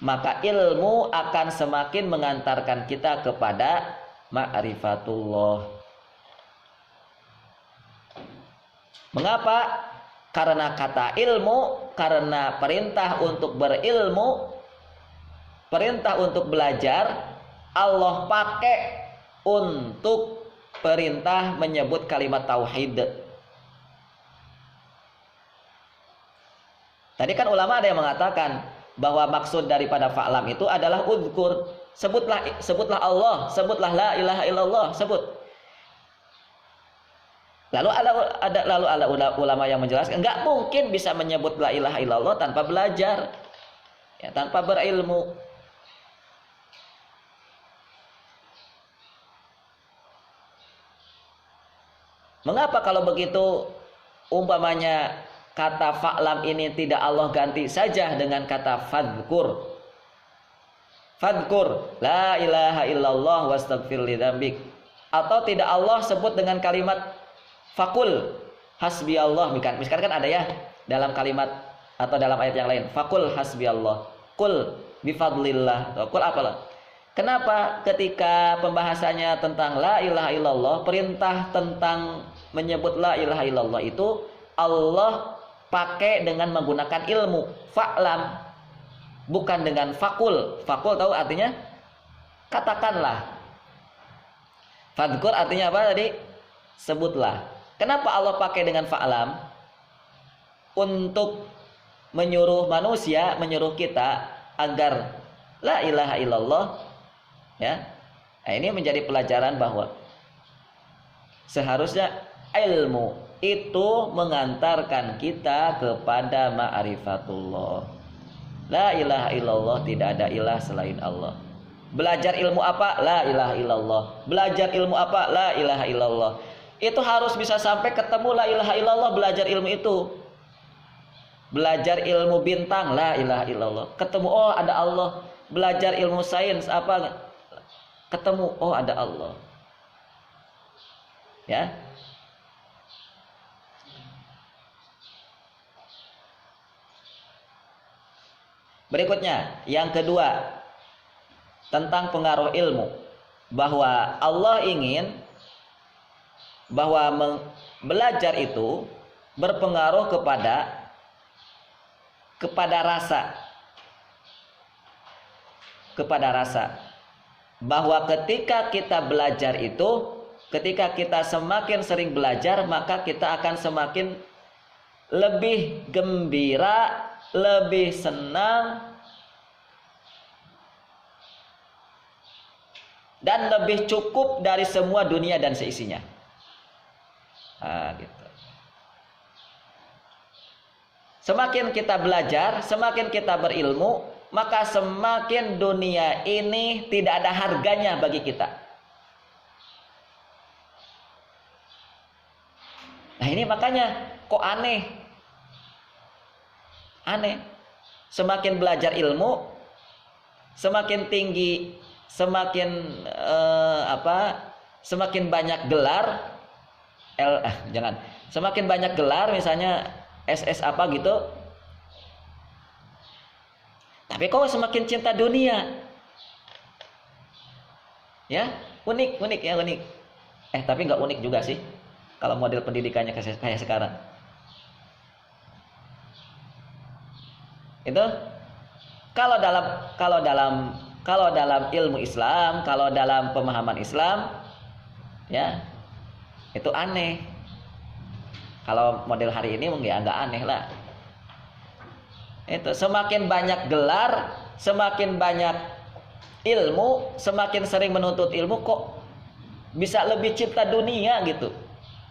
maka ilmu akan semakin mengantarkan kita kepada ma'rifatullah. Mengapa? Karena kata ilmu, karena perintah untuk berilmu, perintah untuk belajar, Allah pakai untuk perintah menyebut kalimat tauhid. Tadi kan ulama ada yang mengatakan bahwa maksud daripada fa'lam itu adalah udzkur, sebutlah Allah, sebutlah la ilaha illallah, sebut. Lalu ada ulama yang menjelaskan enggak mungkin bisa menyebut la ilaha illallah tanpa belajar, ya, tanpa berilmu. Mengapa kalau begitu umpamanya kata fa'lam ini tidak Allah ganti saja dengan kata fadhkur? Fadhkur la ilaha illallah wastaghfir lidzambik. Atau tidak Allah sebut dengan kalimat fakul hasbiyallah. Misalkan kan ada ya dalam kalimat atau dalam ayat yang lain, fakul hasbiyallah, kul bifadlillah, atau kul apalah. Kenapa ketika pembahasannya tentang la ilaha illallah, perintah tentang menyebut la ilaha illallah itu Allah pakai dengan menggunakan ilmu, fa'lam, bukan dengan fakul. Fakul tahu artinya katakanlah. Fadhkur artinya apa tadi? Sebutlah. Kenapa Allah pakai dengan fa'lam? Untuk menyuruh manusia, menyuruh kita agar la ilaha illallah, ya. Nah, ini menjadi pelajaran bahwa seharusnya ilmu itu mengantarkan kita kepada ma'rifatullah. La ilaha illallah, tidak ada ilah selain Allah. Belajar ilmu apa? La ilaha illallah. Belajar ilmu apa? La ilaha illallah. Itu harus bisa sampai ketemu la ilaha illallah, belajar ilmu itu. Belajar ilmu bintang, la ilaha illallah. Ketemu, oh ada Allah. Belajar ilmu sains apa? Ketemu, oh ada Allah. Ya. Berikutnya, yang kedua, tentang pengaruh ilmu, bahwa Allah ingin bahwa belajar itu berpengaruh kepada kepada rasa bahwa ketika kita belajar itu, ketika kita semakin sering belajar, maka kita akan semakin lebih gembira, lebih senang, dan lebih cukup dari semua dunia dan seisinya. Gitu. Semakin kita belajar, semakin kita berilmu, maka semakin dunia ini tidak ada harganya bagi kita. Nah ini makanya kok aneh. Semakin belajar ilmu, semakin tinggi, semakin semakin banyak gelar, semakin banyak gelar, misalnya SS apa gitu. Tapi kok semakin cinta dunia? Ya, unik. Tapi nggak unik juga sih kalau model pendidikannya kayak sekarang. Itu kalau dalam ilmu Islam, kalau dalam pemahaman Islam, ya itu aneh. Kalau model hari ini mungkin agak aneh lah. Itu semakin banyak gelar, semakin banyak ilmu, semakin sering menuntut ilmu, kok bisa lebih cinta dunia gitu.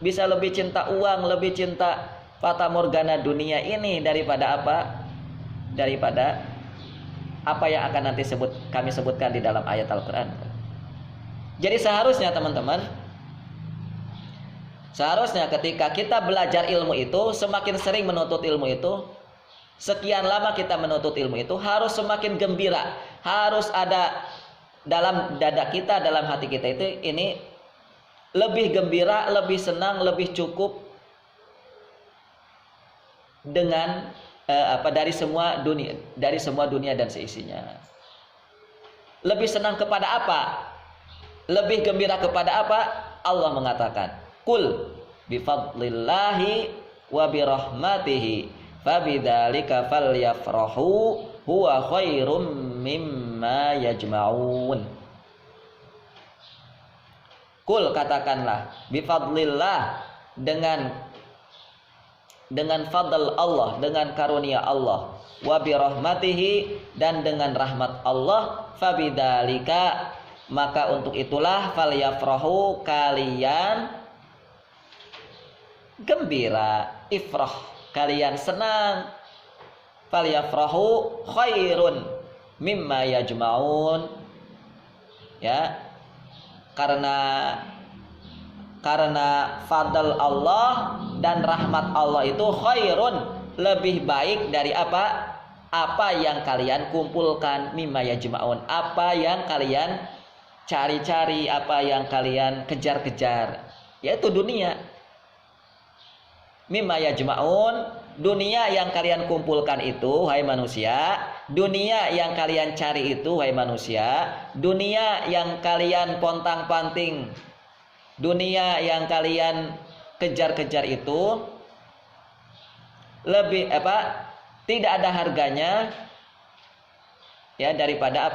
Bisa lebih cinta uang, lebih cinta fata morgana dunia ini daripada apa? Daripada apa yang akan nanti kami sebutkan di dalam ayat Al-Quran. Jadi seharusnya teman-teman, ketika kita belajar ilmu itu, semakin sering menuntut ilmu itu, sekian lama kita menuntut ilmu itu, harus semakin gembira, harus ada dalam dada kita, dalam hati kita itu ini lebih gembira, lebih senang, lebih cukup dengan dari semua dunia dan seisinya. Lebih senang kepada apa? Lebih gembira kepada apa? Allah mengatakan, "Qul bifadlillahi wa birahmatihi fabidzalika falyafrahu huwa khairum mimma yajma'un." Qul, katakanlah, bifadlillah, dengan fadl Allah, dengan karunia Allah, wa birahmatihi, dan dengan rahmat Allah, fabidzalika, maka untuk itulah, falyafrahu, kalian gembira, ifrah, kalian senang, falyafrahu khairun mimma yajma'un, ya, karena fadl Allah dan rahmat Allah itu khairun, lebih baik dari apa yang kalian kumpulkan, mimma yajma'un, apa yang kalian cari-cari, apa yang kalian kejar-kejar, yaitu dunia. Mimma yajma'un, dunia yang kalian kumpulkan itu, wahai manusia, dunia yang kalian cari itu, wahai manusia, dunia yang kalian pontang-panting, dunia yang kalian kejar-kejar itu lebih tidak ada harganya, ya, daripada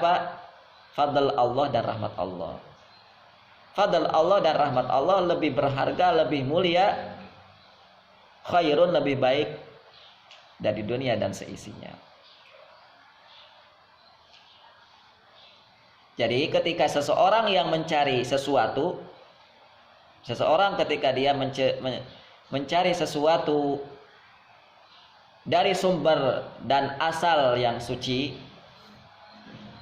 fadl Allah dan rahmat Allah. Fadl Allah dan rahmat Allah lebih berharga, lebih mulia, khairun, lebih baik dari dunia dan seisinya. Jadi ketika seseorang yang mencari sesuatu, ketika dia mencari sesuatu dari sumber dan asal yang suci,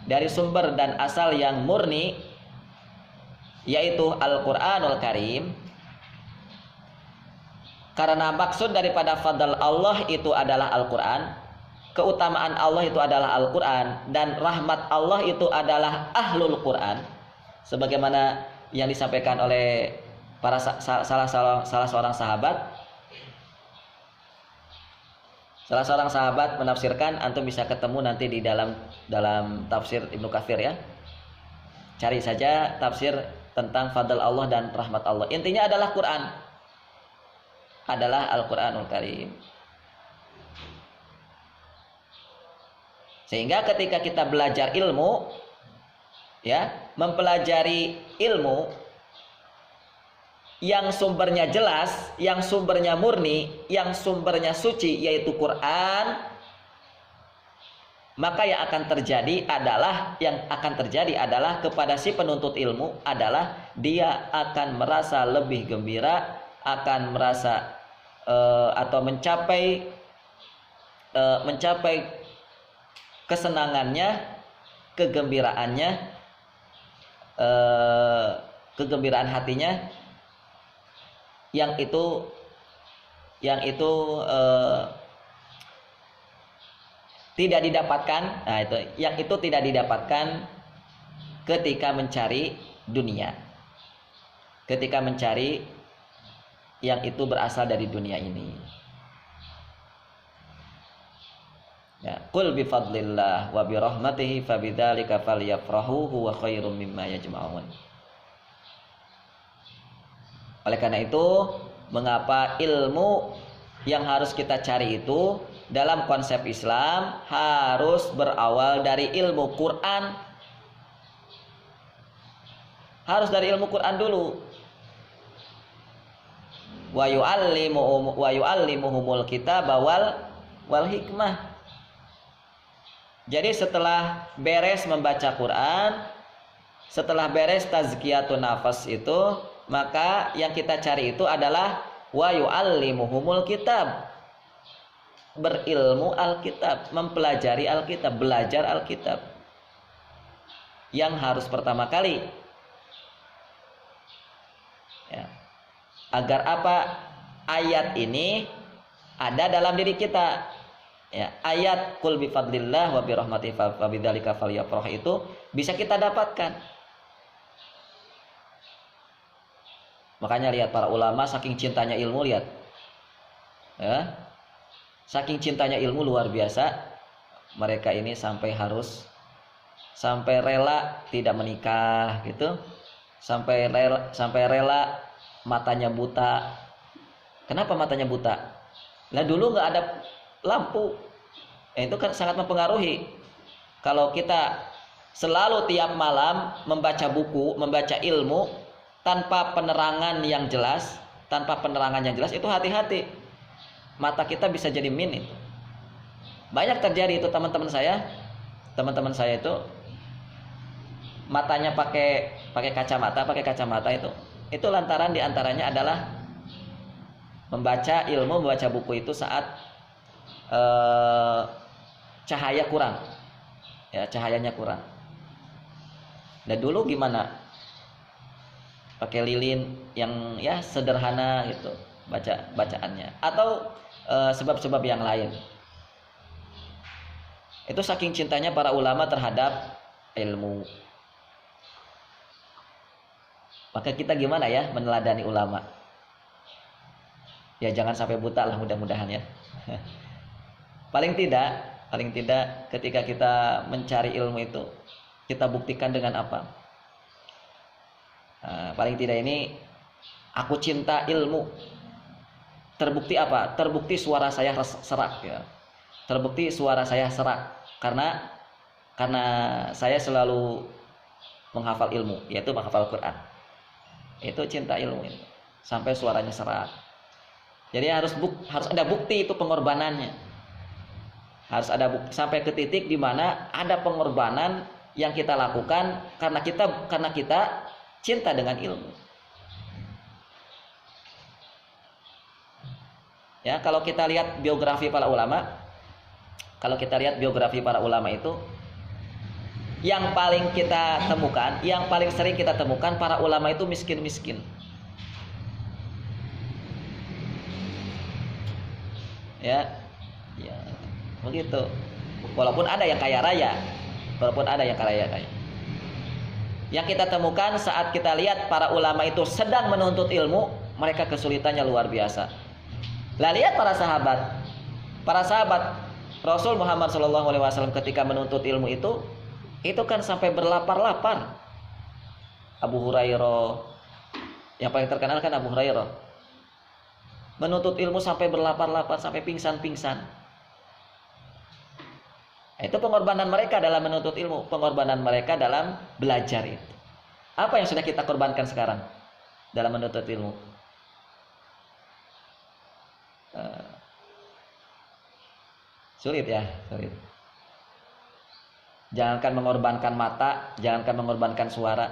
dari sumber dan asal yang murni, yaitu Al-Quranul Karim, karena maksud daripada fadl Allah itu adalah Al-Quran, keutamaan Allah itu adalah Al-Quran, dan rahmat Allah itu adalah Ahlul Quran, sebagaimana yang disampaikan oleh salah seorang sahabat menafsirkan. Antum bisa ketemu nanti di dalam tafsir Ibnu Katsir, ya. Cari saja tafsir tentang fadl Allah dan rahmat Allah. Intinya adalah Quran, adalah Al-Quranul Karim. Sehingga ketika kita belajar ilmu, ya, mempelajari ilmu yang sumbernya jelas, yang sumbernya murni, yang sumbernya suci, yaitu Quran, maka yang akan terjadi adalah kepada si penuntut ilmu adalah dia akan merasa lebih gembira, akan merasa atau mencapai kesenangannya, kegembiraannya, kegembiraan hatinya yang itu tidak didapatkan. Nah, yang itu tidak didapatkan ketika mencari dunia, ketika mencari yang itu berasal dari dunia ini. Ya, qul bi fadlillah wa bi rahmatihi fabidzalika falyafrahu huwa khairum mimma yajma'un. Oleh karena itu, mengapa ilmu yang harus kita cari itu dalam konsep Islam harus berawal dari ilmu Quran. Harus dari ilmu Quran dulu. Wa yu'allimuhumul kitaba wal hikmah. Jadi setelah beres membaca Quran, setelah beres tazkiyatun nafas itu, maka yang kita cari itu adalah wa yu'allimuhumul kitab. Berilmu Alkitab, mempelajari Alkitab, belajar Alkitab. Yang harus pertama kali, ya, agar apa? Ayat ini ada dalam diri kita. Ya, ayat qul bi fadlillah wa bi rahmatihi fabidzalika falyafrah itu bisa kita dapatkan. Makanya lihat para ulama saking cintanya ilmu, lihat. Ya. Saking cintanya ilmu luar biasa. Mereka ini sampai rela tidak menikah gitu. Sampai rela matanya buta. Kenapa matanya buta? Nah, dulu nggak ada lampu. Itu kan sangat mempengaruhi. Kalau kita selalu tiap malam membaca buku, membaca ilmu tanpa penerangan yang jelas, itu hati-hati. Mata kita bisa jadi min itu. Banyak terjadi itu teman-teman saya itu matanya pakai kacamata itu lantaran diantaranya adalah membaca ilmu, membaca buku itu saat cahaya kurang, ya, cahayanya kurang. Nah, dulu gimana? Pakai lilin yang ya sederhana gitu bacaannya, atau sebab-sebab yang lain. Itu saking cintanya para ulama terhadap ilmu. Maka kita gimana ya meneladani ulama? Ya jangan sampai buta lah, mudah-mudahan ya. Paling tidak ketika kita mencari ilmu itu kita buktikan dengan apa? Paling tidak ini aku cinta ilmu. Terbukti apa? Terbukti suara saya serak ya. Terbukti suara saya serak karena saya selalu menghafal ilmu, yaitu menghafal Quran. Itu cinta ilmu itu. Sampai suaranya serak. Jadi harus ada bukti itu pengorbanannya. Harus ada bukti sampai ke titik di mana ada pengorbanan yang kita lakukan karena kita cinta dengan ilmu. Ya, kalau kita lihat biografi para ulama, itu yang paling sering kita temukan para ulama itu miskin-miskin. Ya, begitu. Walaupun ada yang kaya raya. Yang kita temukan saat kita lihat para ulama itu sedang menuntut ilmu, mereka kesulitannya luar biasa. Lah lihat para sahabat Rasul Muhammad SAW ketika menuntut ilmu itu kan sampai berlapar-lapar. Abu Hurairah, yang paling terkenal kan Abu Hurairah, menuntut ilmu sampai berlapar-lapar, sampai pingsan-pingsan. Itu pengorbanan mereka dalam menuntut ilmu, pengorbanan mereka dalam belajar itu. Apa yang sudah kita korbankan sekarang dalam menuntut ilmu? Sulit ya, sulit. Jangankan mengorbankan mata, jangankan mengorbankan suara,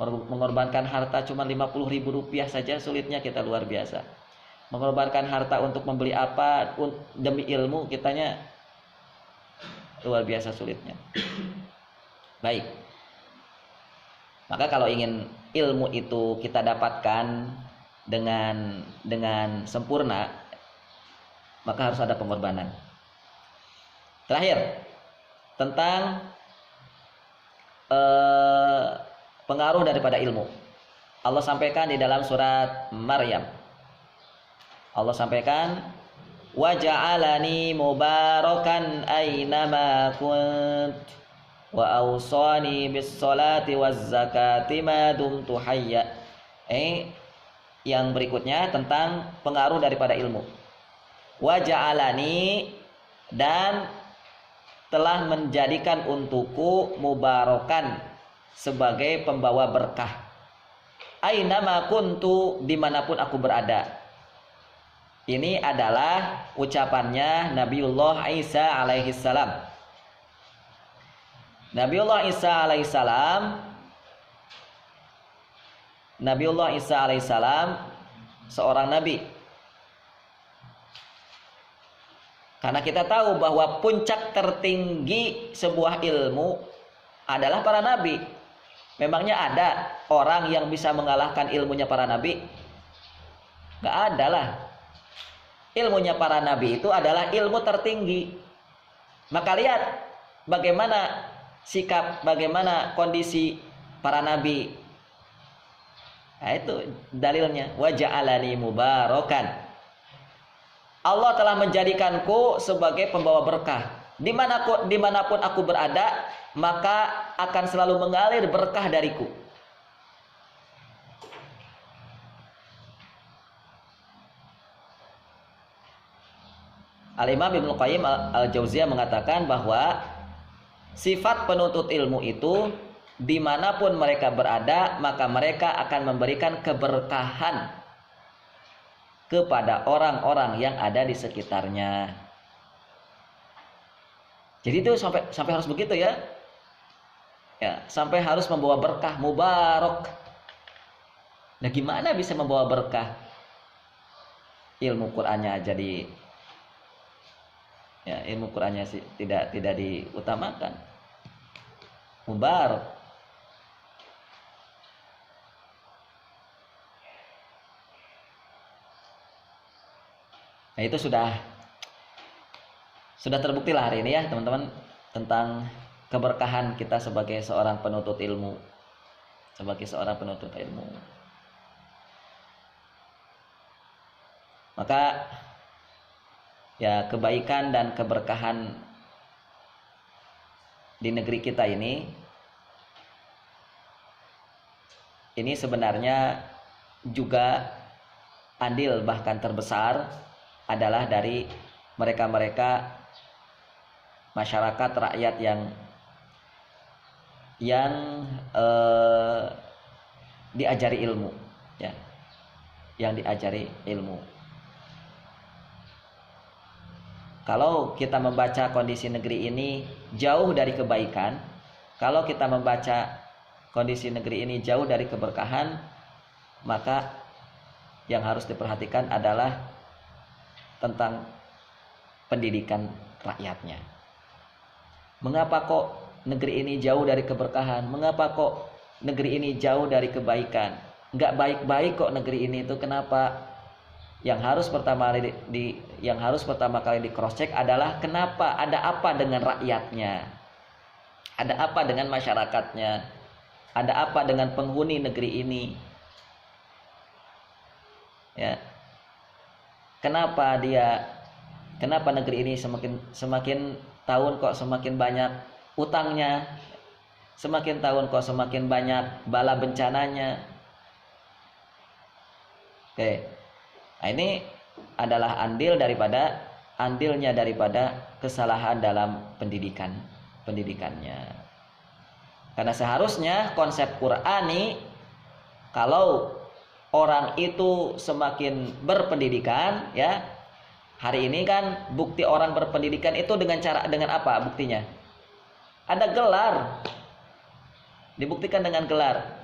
mengorbankan harta cuma 50.000 rupiah saja sulitnya kita luar biasa. Mengorbankan harta untuk membeli apa demi ilmu kitanya luar biasa sulitnya. Baik. Maka kalau ingin ilmu itu kita dapatkan dengan sempurna, maka harus ada pengorbanan. Terakhir, tentang pengaruh daripada ilmu. Allah sampaikan di dalam surat Maryam. Allah sampaikan, wa ja'alani mubarakan aynama kunt wa awsani bis salati waz zakati ma dumtu hayya. Yang berikutnya tentang pengaruh daripada ilmu. Wa ja'alani, dan telah menjadikan untukku mubarakan sebagai pembawa berkah. Aynama kuntu, dimanapun aku berada. Ini adalah ucapannya Nabiullah Isa alaihissalam. Nabiullah Isa alaihissalam seorang nabi. Karena kita tahu bahwa puncak tertinggi sebuah ilmu adalah para nabi. Memangnya ada orang yang bisa mengalahkan ilmunya para nabi? Gak ada lah. Ilmunya para nabi itu adalah ilmu tertinggi. Maka lihat bagaimana sikap, bagaimana kondisi para nabi. Nah, itu dalilnya. Wa ja'alani mubarakan. Allah telah menjadikanku sebagai pembawa berkah. Dimanapun aku berada, maka akan selalu mengalir berkah dariku. Al-Imam Ibnu Qayyim Al-Jauziyah mengatakan bahwa sifat penuntut ilmu itu dimanapun mereka berada, maka mereka akan memberikan keberkahan kepada orang-orang yang ada di sekitarnya. Jadi itu sampai harus begitu ya. Ya, sampai harus membawa berkah, mubarak. Nah, gimana bisa membawa berkah? Ilmu Qur'annya jadi ilmu Qur'annya sih tidak diutamakan. Mubarak. Nah, itu sudah terbukti lah hari ini ya teman-teman, tentang keberkahan kita sebagai seorang penuntut ilmu. Maka ya, kebaikan dan keberkahan di negeri kita ini sebenarnya juga andil bahkan terbesar adalah dari mereka-mereka masyarakat rakyat yang diajari ilmu, ya, yang diajari ilmu. Kalau kita membaca kondisi negeri ini jauh dari kebaikan, kalau kita membaca kondisi negeri ini jauh dari keberkahan, maka yang harus diperhatikan adalah tentang pendidikan rakyatnya. Mengapa kok negeri ini jauh dari keberkahan? Mengapa kok negeri ini jauh dari kebaikan? Nggak baik-baik kok negeri ini itu. Kenapa? Yang harus pertama kali di cross check adalah kenapa? Ada apa dengan rakyatnya? Ada apa dengan masyarakatnya? Ada apa dengan penghuni negeri ini? Ya. Kenapa negeri ini semakin tahun kok semakin banyak utangnya, semakin tahun kok semakin banyak bala bencananya. Oke. Nah, ini adalah andil daripada andilnya daripada kesalahan dalam pendidikannya. Karena seharusnya konsep Qur'ani, kalau orang itu semakin berpendidikan, ya, hari ini kan bukti orang berpendidikan itu dengan apa buktinya? Ada gelar. Dibuktikan dengan gelar.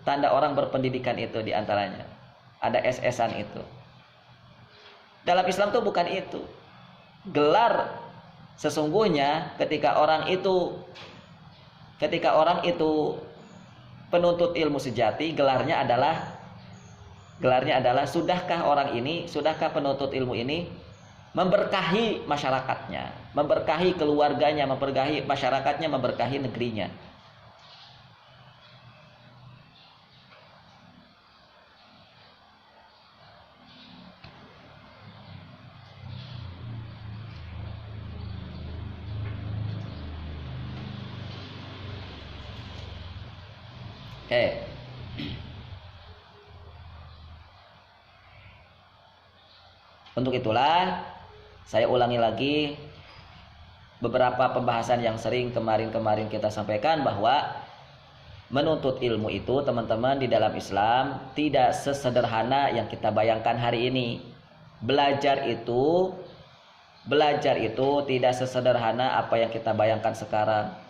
Tanda orang berpendidikan itu diantaranya ada SS-an itu. Dalam Islam tuh bukan itu. Gelar sesungguhnya ketika orang itu penuntut ilmu sejati, gelarnya adalah sudahkah penuntut ilmu ini memberkahi masyarakatnya, memberkahi keluarganya, memberkahi masyarakatnya, memberkahi negerinya. Oke. Untuk itulah saya ulangi lagi beberapa pembahasan yang sering kemarin kita sampaikan, bahwa menuntut ilmu itu teman-teman di dalam Islam tidak sesederhana yang kita bayangkan hari ini. Belajar itu tidak sesederhana apa yang kita bayangkan sekarang.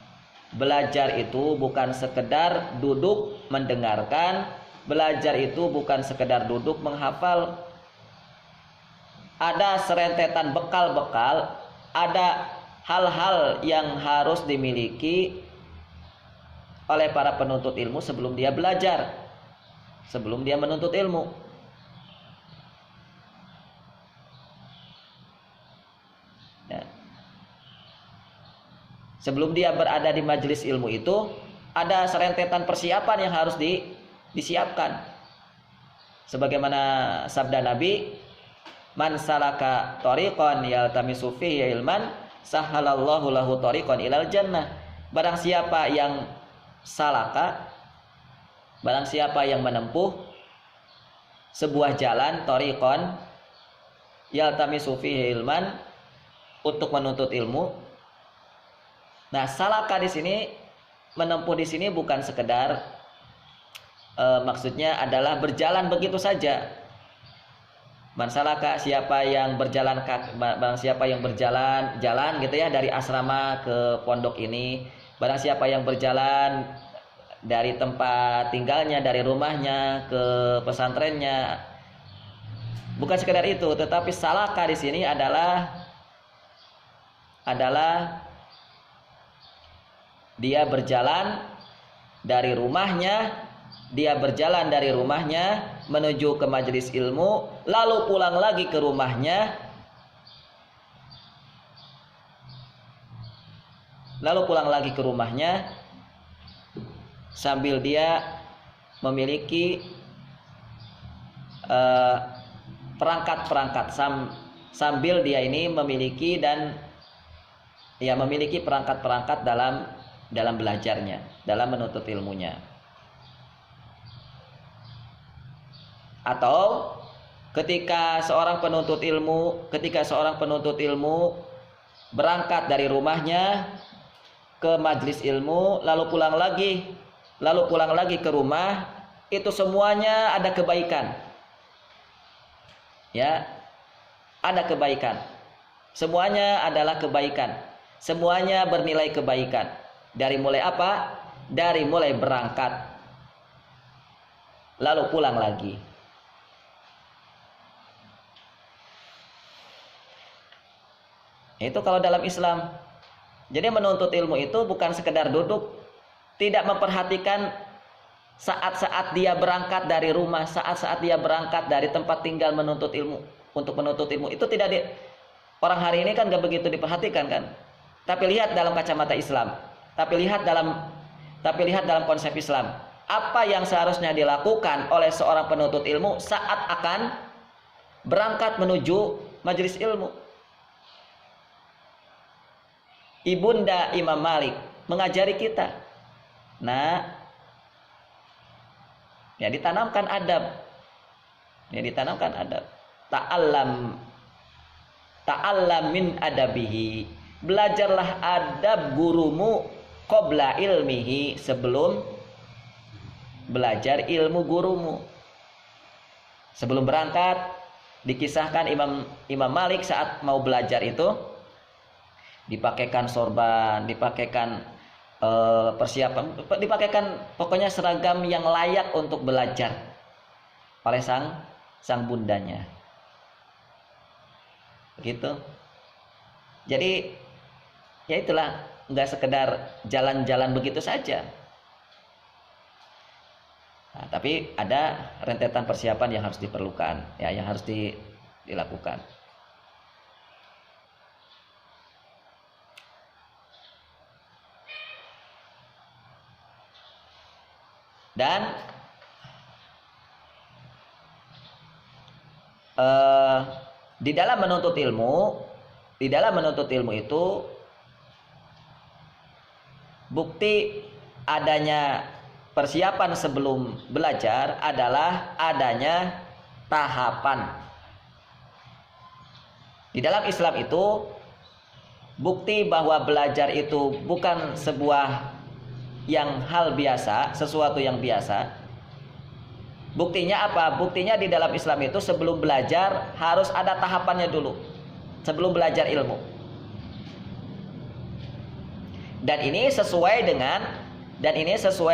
Belajar itu bukan sekedar duduk mendengarkan, belajar itu bukan sekedar duduk menghafal. Ada serentetan bekal-bekal, ada hal-hal yang harus dimiliki oleh para penuntut ilmu sebelum dia belajar, sebelum dia menuntut ilmu. Ya. Sebelum dia berada di majelis ilmu itu ada serentetan persiapan yang harus disiapkan. Sebagaimana sabda Nabi, "Man salaka thariqan yaltamisu fihi ilman, sahhalallahu lahu thariqan ilal jannah." Barang siapa yang menempuh sebuah jalan, thariqan yaltamisu fihi ilman, untuk menuntut ilmu. Nah, salaka di sini, menempuh di sini bukan sekedar maksudnya adalah berjalan begitu saja. Man salaka, siapa yang berjalan jalan gitu ya, dari asrama ke pondok ini. Barang siapa yang berjalan dari tempat tinggalnya, dari rumahnya ke pesantrennya. Bukan sekedar itu, tetapi salaka di sini adalah dia berjalan dari rumahnya menuju ke majelis ilmu, lalu pulang lagi ke rumahnya, sambil dia memiliki perangkat-perangkat, sambil dia ini memiliki perangkat-perangkat dalam belajarnya, dalam menuntut ilmunya. Atau ketika seorang penuntut ilmu berangkat dari rumahnya ke majelis ilmu, lalu pulang lagi ke rumah, itu semuanya ada kebaikan. Ya, ada kebaikan. Semuanya adalah kebaikan. Semuanya bernilai kebaikan. Dari mulai apa? Dari mulai berangkat, lalu pulang lagi. Itu kalau dalam Islam. Jadi menuntut ilmu itu bukan sekedar duduk, tidak memperhatikan saat-saat dia berangkat dari rumah, saat-saat dia berangkat dari tempat tinggal untuk menuntut ilmu. Itu orang hari ini kan gak begitu diperhatikan kan. Tapi lihat dalam kacamata Islam. Tapi lihat dalam konsep Islam, apa yang seharusnya dilakukan oleh seorang penuntut ilmu saat akan berangkat menuju majelis ilmu. Ibunda Imam Malik mengajari kita. Nah, ya ditanamkan adab. Ta'allam ta'allam min adabihi. Belajarlah adab gurumu qabla ilmihi, sebelum belajar ilmu gurumu. Sebelum berangkat dikisahkan Imam Malik saat mau belajar itu dipakaikan sorban, dipakaikan persiapan, dipakaikan pokoknya seragam yang layak untuk belajar oleh sang bundanya. Begitu. Jadi ya itulah, nggak sekedar jalan-jalan begitu saja. Nah, tapi ada rentetan persiapan yang harus diperlukan, ya, yang harus dilakukan. Dan di dalam menuntut ilmu itu bukti adanya persiapan sebelum belajar adalah adanya tahapan. Di dalam Islam itu bukti bahwa belajar itu bukan sebuah hal biasa, sesuatu yang biasa. Buktinya apa? Buktinya di dalam Islam itu sebelum belajar harus ada tahapannya dulu. Sebelum belajar ilmu. Dan ini sesuai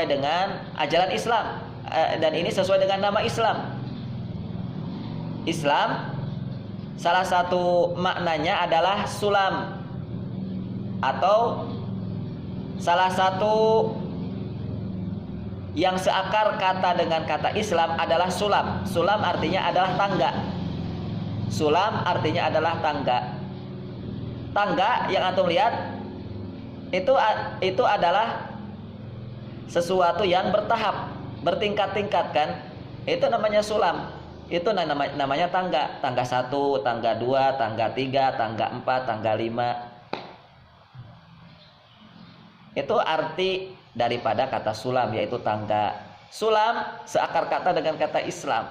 dengan ajaran Islam, dan ini sesuai dengan nama Islam. Islam salah satu maknanya adalah sulam, atau salah satu yang seakar kata dengan kata Islam adalah sulam. Sulam artinya adalah tangga. Sulam artinya adalah tangga. Tangga yang antum lihat itu adalah sesuatu yang bertahap, bertingkat-tingkat kan? Itu namanya sulam. Itu namanya tangga. Tangga 1, tangga 2, tangga 3, tangga 4, tangga 5. Itu arti daripada kata sulam, yaitu tangga. Sulam seakar kata dengan kata Islam.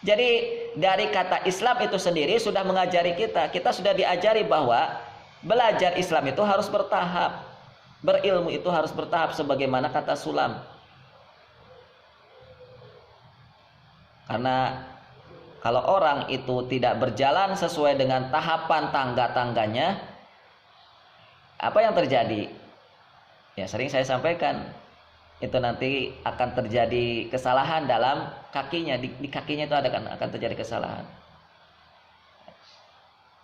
Jadi dari kata Islam itu sendiri sudah mengajari kita sudah diajari bahwa belajar Islam itu harus bertahap, berilmu itu harus bertahap, sebagaimana kata sulam. Karena kalau orang itu tidak berjalan sesuai dengan tahapan tangga-tangganya, apa yang terjadi? Ya, sering saya sampaikan, itu nanti akan terjadi kesalahan dalam kakinya. Di kakinya itu akan terjadi kesalahan.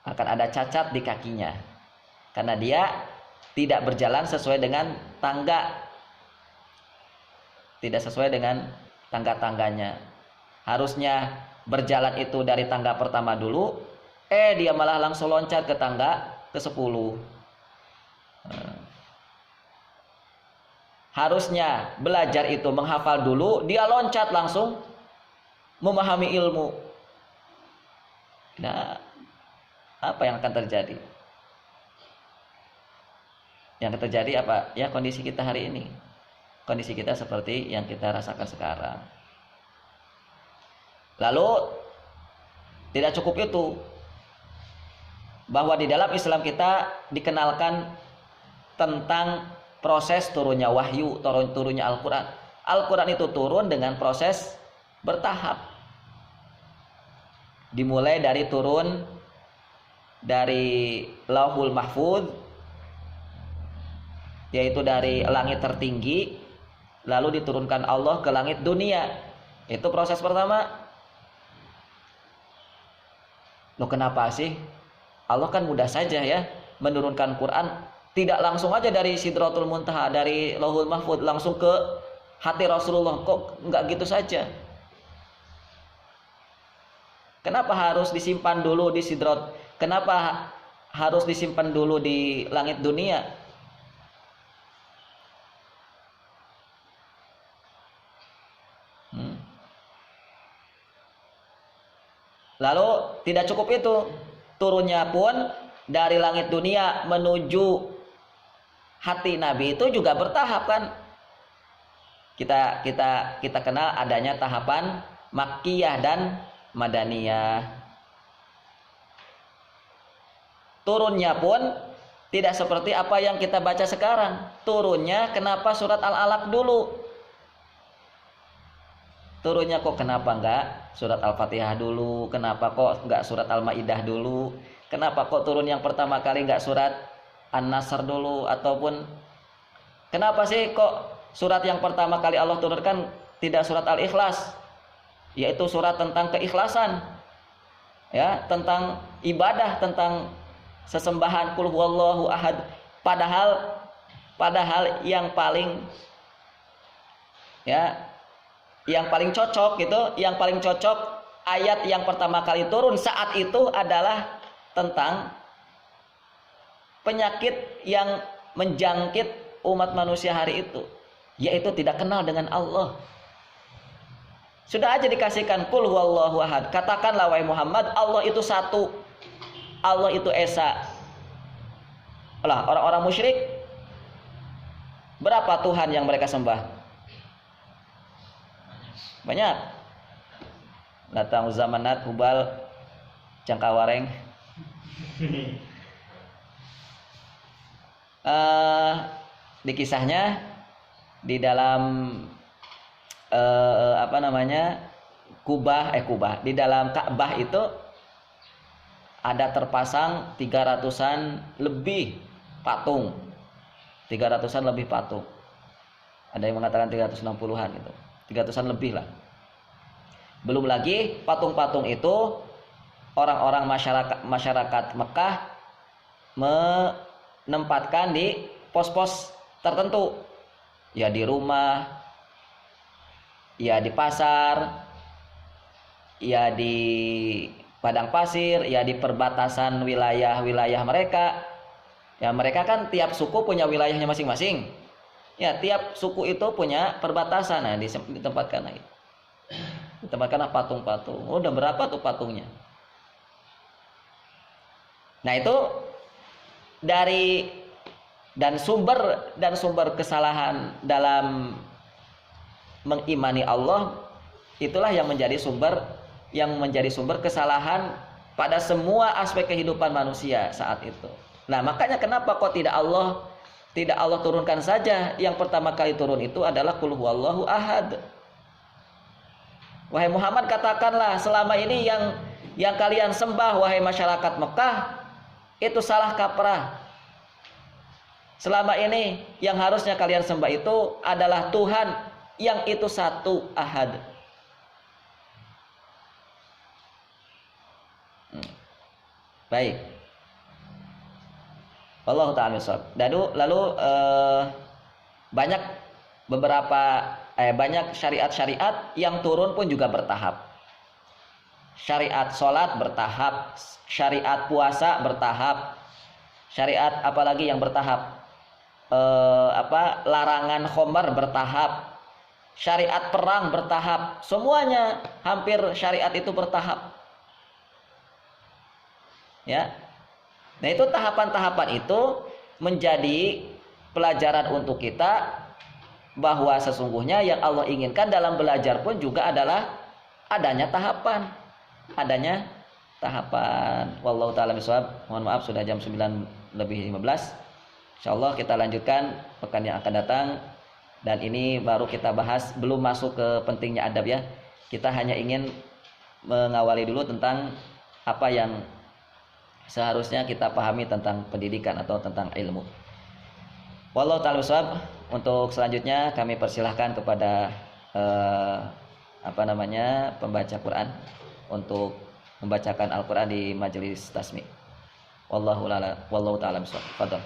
Akan ada cacat di kakinya. Karena dia tidak berjalan sesuai dengan tangga. Tidak sesuai dengan tangga-tangganya. Harusnya berjalan itu dari tangga pertama dulu, dia malah langsung loncat ke tangga ke-10. Harusnya belajar itu menghafal dulu, dia loncat langsung memahami ilmu. Nah, apa yang akan terjadi? Yang terjadi apa? Ya, kondisi kita hari ini. Kondisi kita seperti yang kita rasakan sekarang. Lalu tidak cukup itu, bahwa di dalam Islam kita dikenalkan tentang proses turunnya wahyu, turunnya Al-Quran. Al-Quran itu turun dengan proses bertahap. Dimulai dari turun dari Lauhul Mahfuz, yaitu dari langit tertinggi, lalu diturunkan Allah ke langit dunia. Itu proses pertama. Loh, kenapa sih? Allah kan mudah saja ya menurunkan Quran. Tidak langsung aja dari Sidratul Muntaha, dari Lauhul Mahfuz langsung ke hati Rasulullah. Kok enggak gitu saja? Kenapa harus disimpan dulu di Sidrat? Kenapa harus disimpan dulu di langit dunia? Lalu tidak cukup itu, turunnya pun dari langit dunia menuju hati Nabi itu juga bertahap kan. Kita kenal adanya tahapan Makkiyah dan Madaniyah. turunnya pun tidak seperti apa yang kita baca sekarang. Turunnya kenapa surat Al-Alaq dulu? Turunnya kok kenapa enggak surat Al-Fatihah dulu? Kenapa kok enggak surat Al-Maidah dulu? Kenapa kok turun yang pertama kali enggak surat An-Nasr dulu? Ataupun kenapa sih kok surat yang pertama kali Allah turunkan tidak surat Al-Ikhlas? Yaitu surat tentang keikhlasan. Ya, tentang ibadah, tentang sesembahan qul huwallahu ahad. Padahal yang paling cocok gitu, yang paling cocok ayat yang pertama kali turun saat itu adalah tentang penyakit yang menjangkit umat manusia hari itu, yaitu tidak kenal dengan Allah. Sudah aja dikasihkan qul huwallahu ahad. Katakanlah wahai Muhammad, Allah itu satu. Allah itu esa. Lah, orang-orang musyrik berapa Tuhan yang mereka sembah? Banyak. Latang Zamanat, Hubal, Jangkawareng. Di kisahnya di dalam Kubah di dalam Ka'bah itu ada terpasang 300-an lebih patung. 300-an lebih patung. Ada yang mengatakan 360-an gitu. 300-an lebih lah. Belum lagi patung-patung itu orang-orang masyarakat Mekah menempatkan di pos-pos tertentu. Ya di rumah, ya di pasar, ya di padang pasir, ya di perbatasan wilayah-wilayah mereka. Ya mereka kan tiap suku punya wilayahnya masing-masing. Ya tiap suku itu punya perbatasan. Nah ditempatkan lagi. Ditempatkanlah patung-patung. Oh, udah berapa tuh patungnya? Nah itu dan sumber kesalahan dalam mengimani Allah itulah yang menjadi sumber kesalahan pada semua aspek kehidupan manusia saat itu. Nah, makanya kenapa kok tidak Allah turunkan saja yang pertama kali turun itu adalah qul huwallahu ahad. Wahai Muhammad, katakanlah selama ini yang kalian sembah wahai masyarakat Mekah itu salah kaprah. Selama ini yang harusnya kalian sembah itu adalah Tuhan yang itu satu, ahad. Baik. Wallahu ta'ala bishawab. Lalu banyak syariat-syariat yang turun pun juga bertahap. Syariat sholat bertahap, syariat puasa bertahap, syariat apalagi yang bertahap, larangan khamar bertahap, syariat perang bertahap, semuanya hampir syariat itu bertahap. Ya. Nah, itu tahapan-tahapan itu menjadi pelajaran untuk kita bahwa sesungguhnya yang Allah inginkan dalam belajar pun juga adalah adanya tahapan. Wallahu ta'ala bishawab. Mohon maaf sudah jam 9:15. Insyaallah kita lanjutkan pekan yang akan datang. Dan ini baru kita bahas, belum masuk ke pentingnya adab ya. Kita hanya ingin mengawali dulu tentang apa yang seharusnya kita pahami tentang pendidikan atau tentang ilmu. Wallahu ta'ala bishawab. Untuk selanjutnya kami persilahkan kepada pembaca Quran untuk membacakan Al-Quran di majelis tasmi. Wallahu ta'ala bishawab. Fadhal.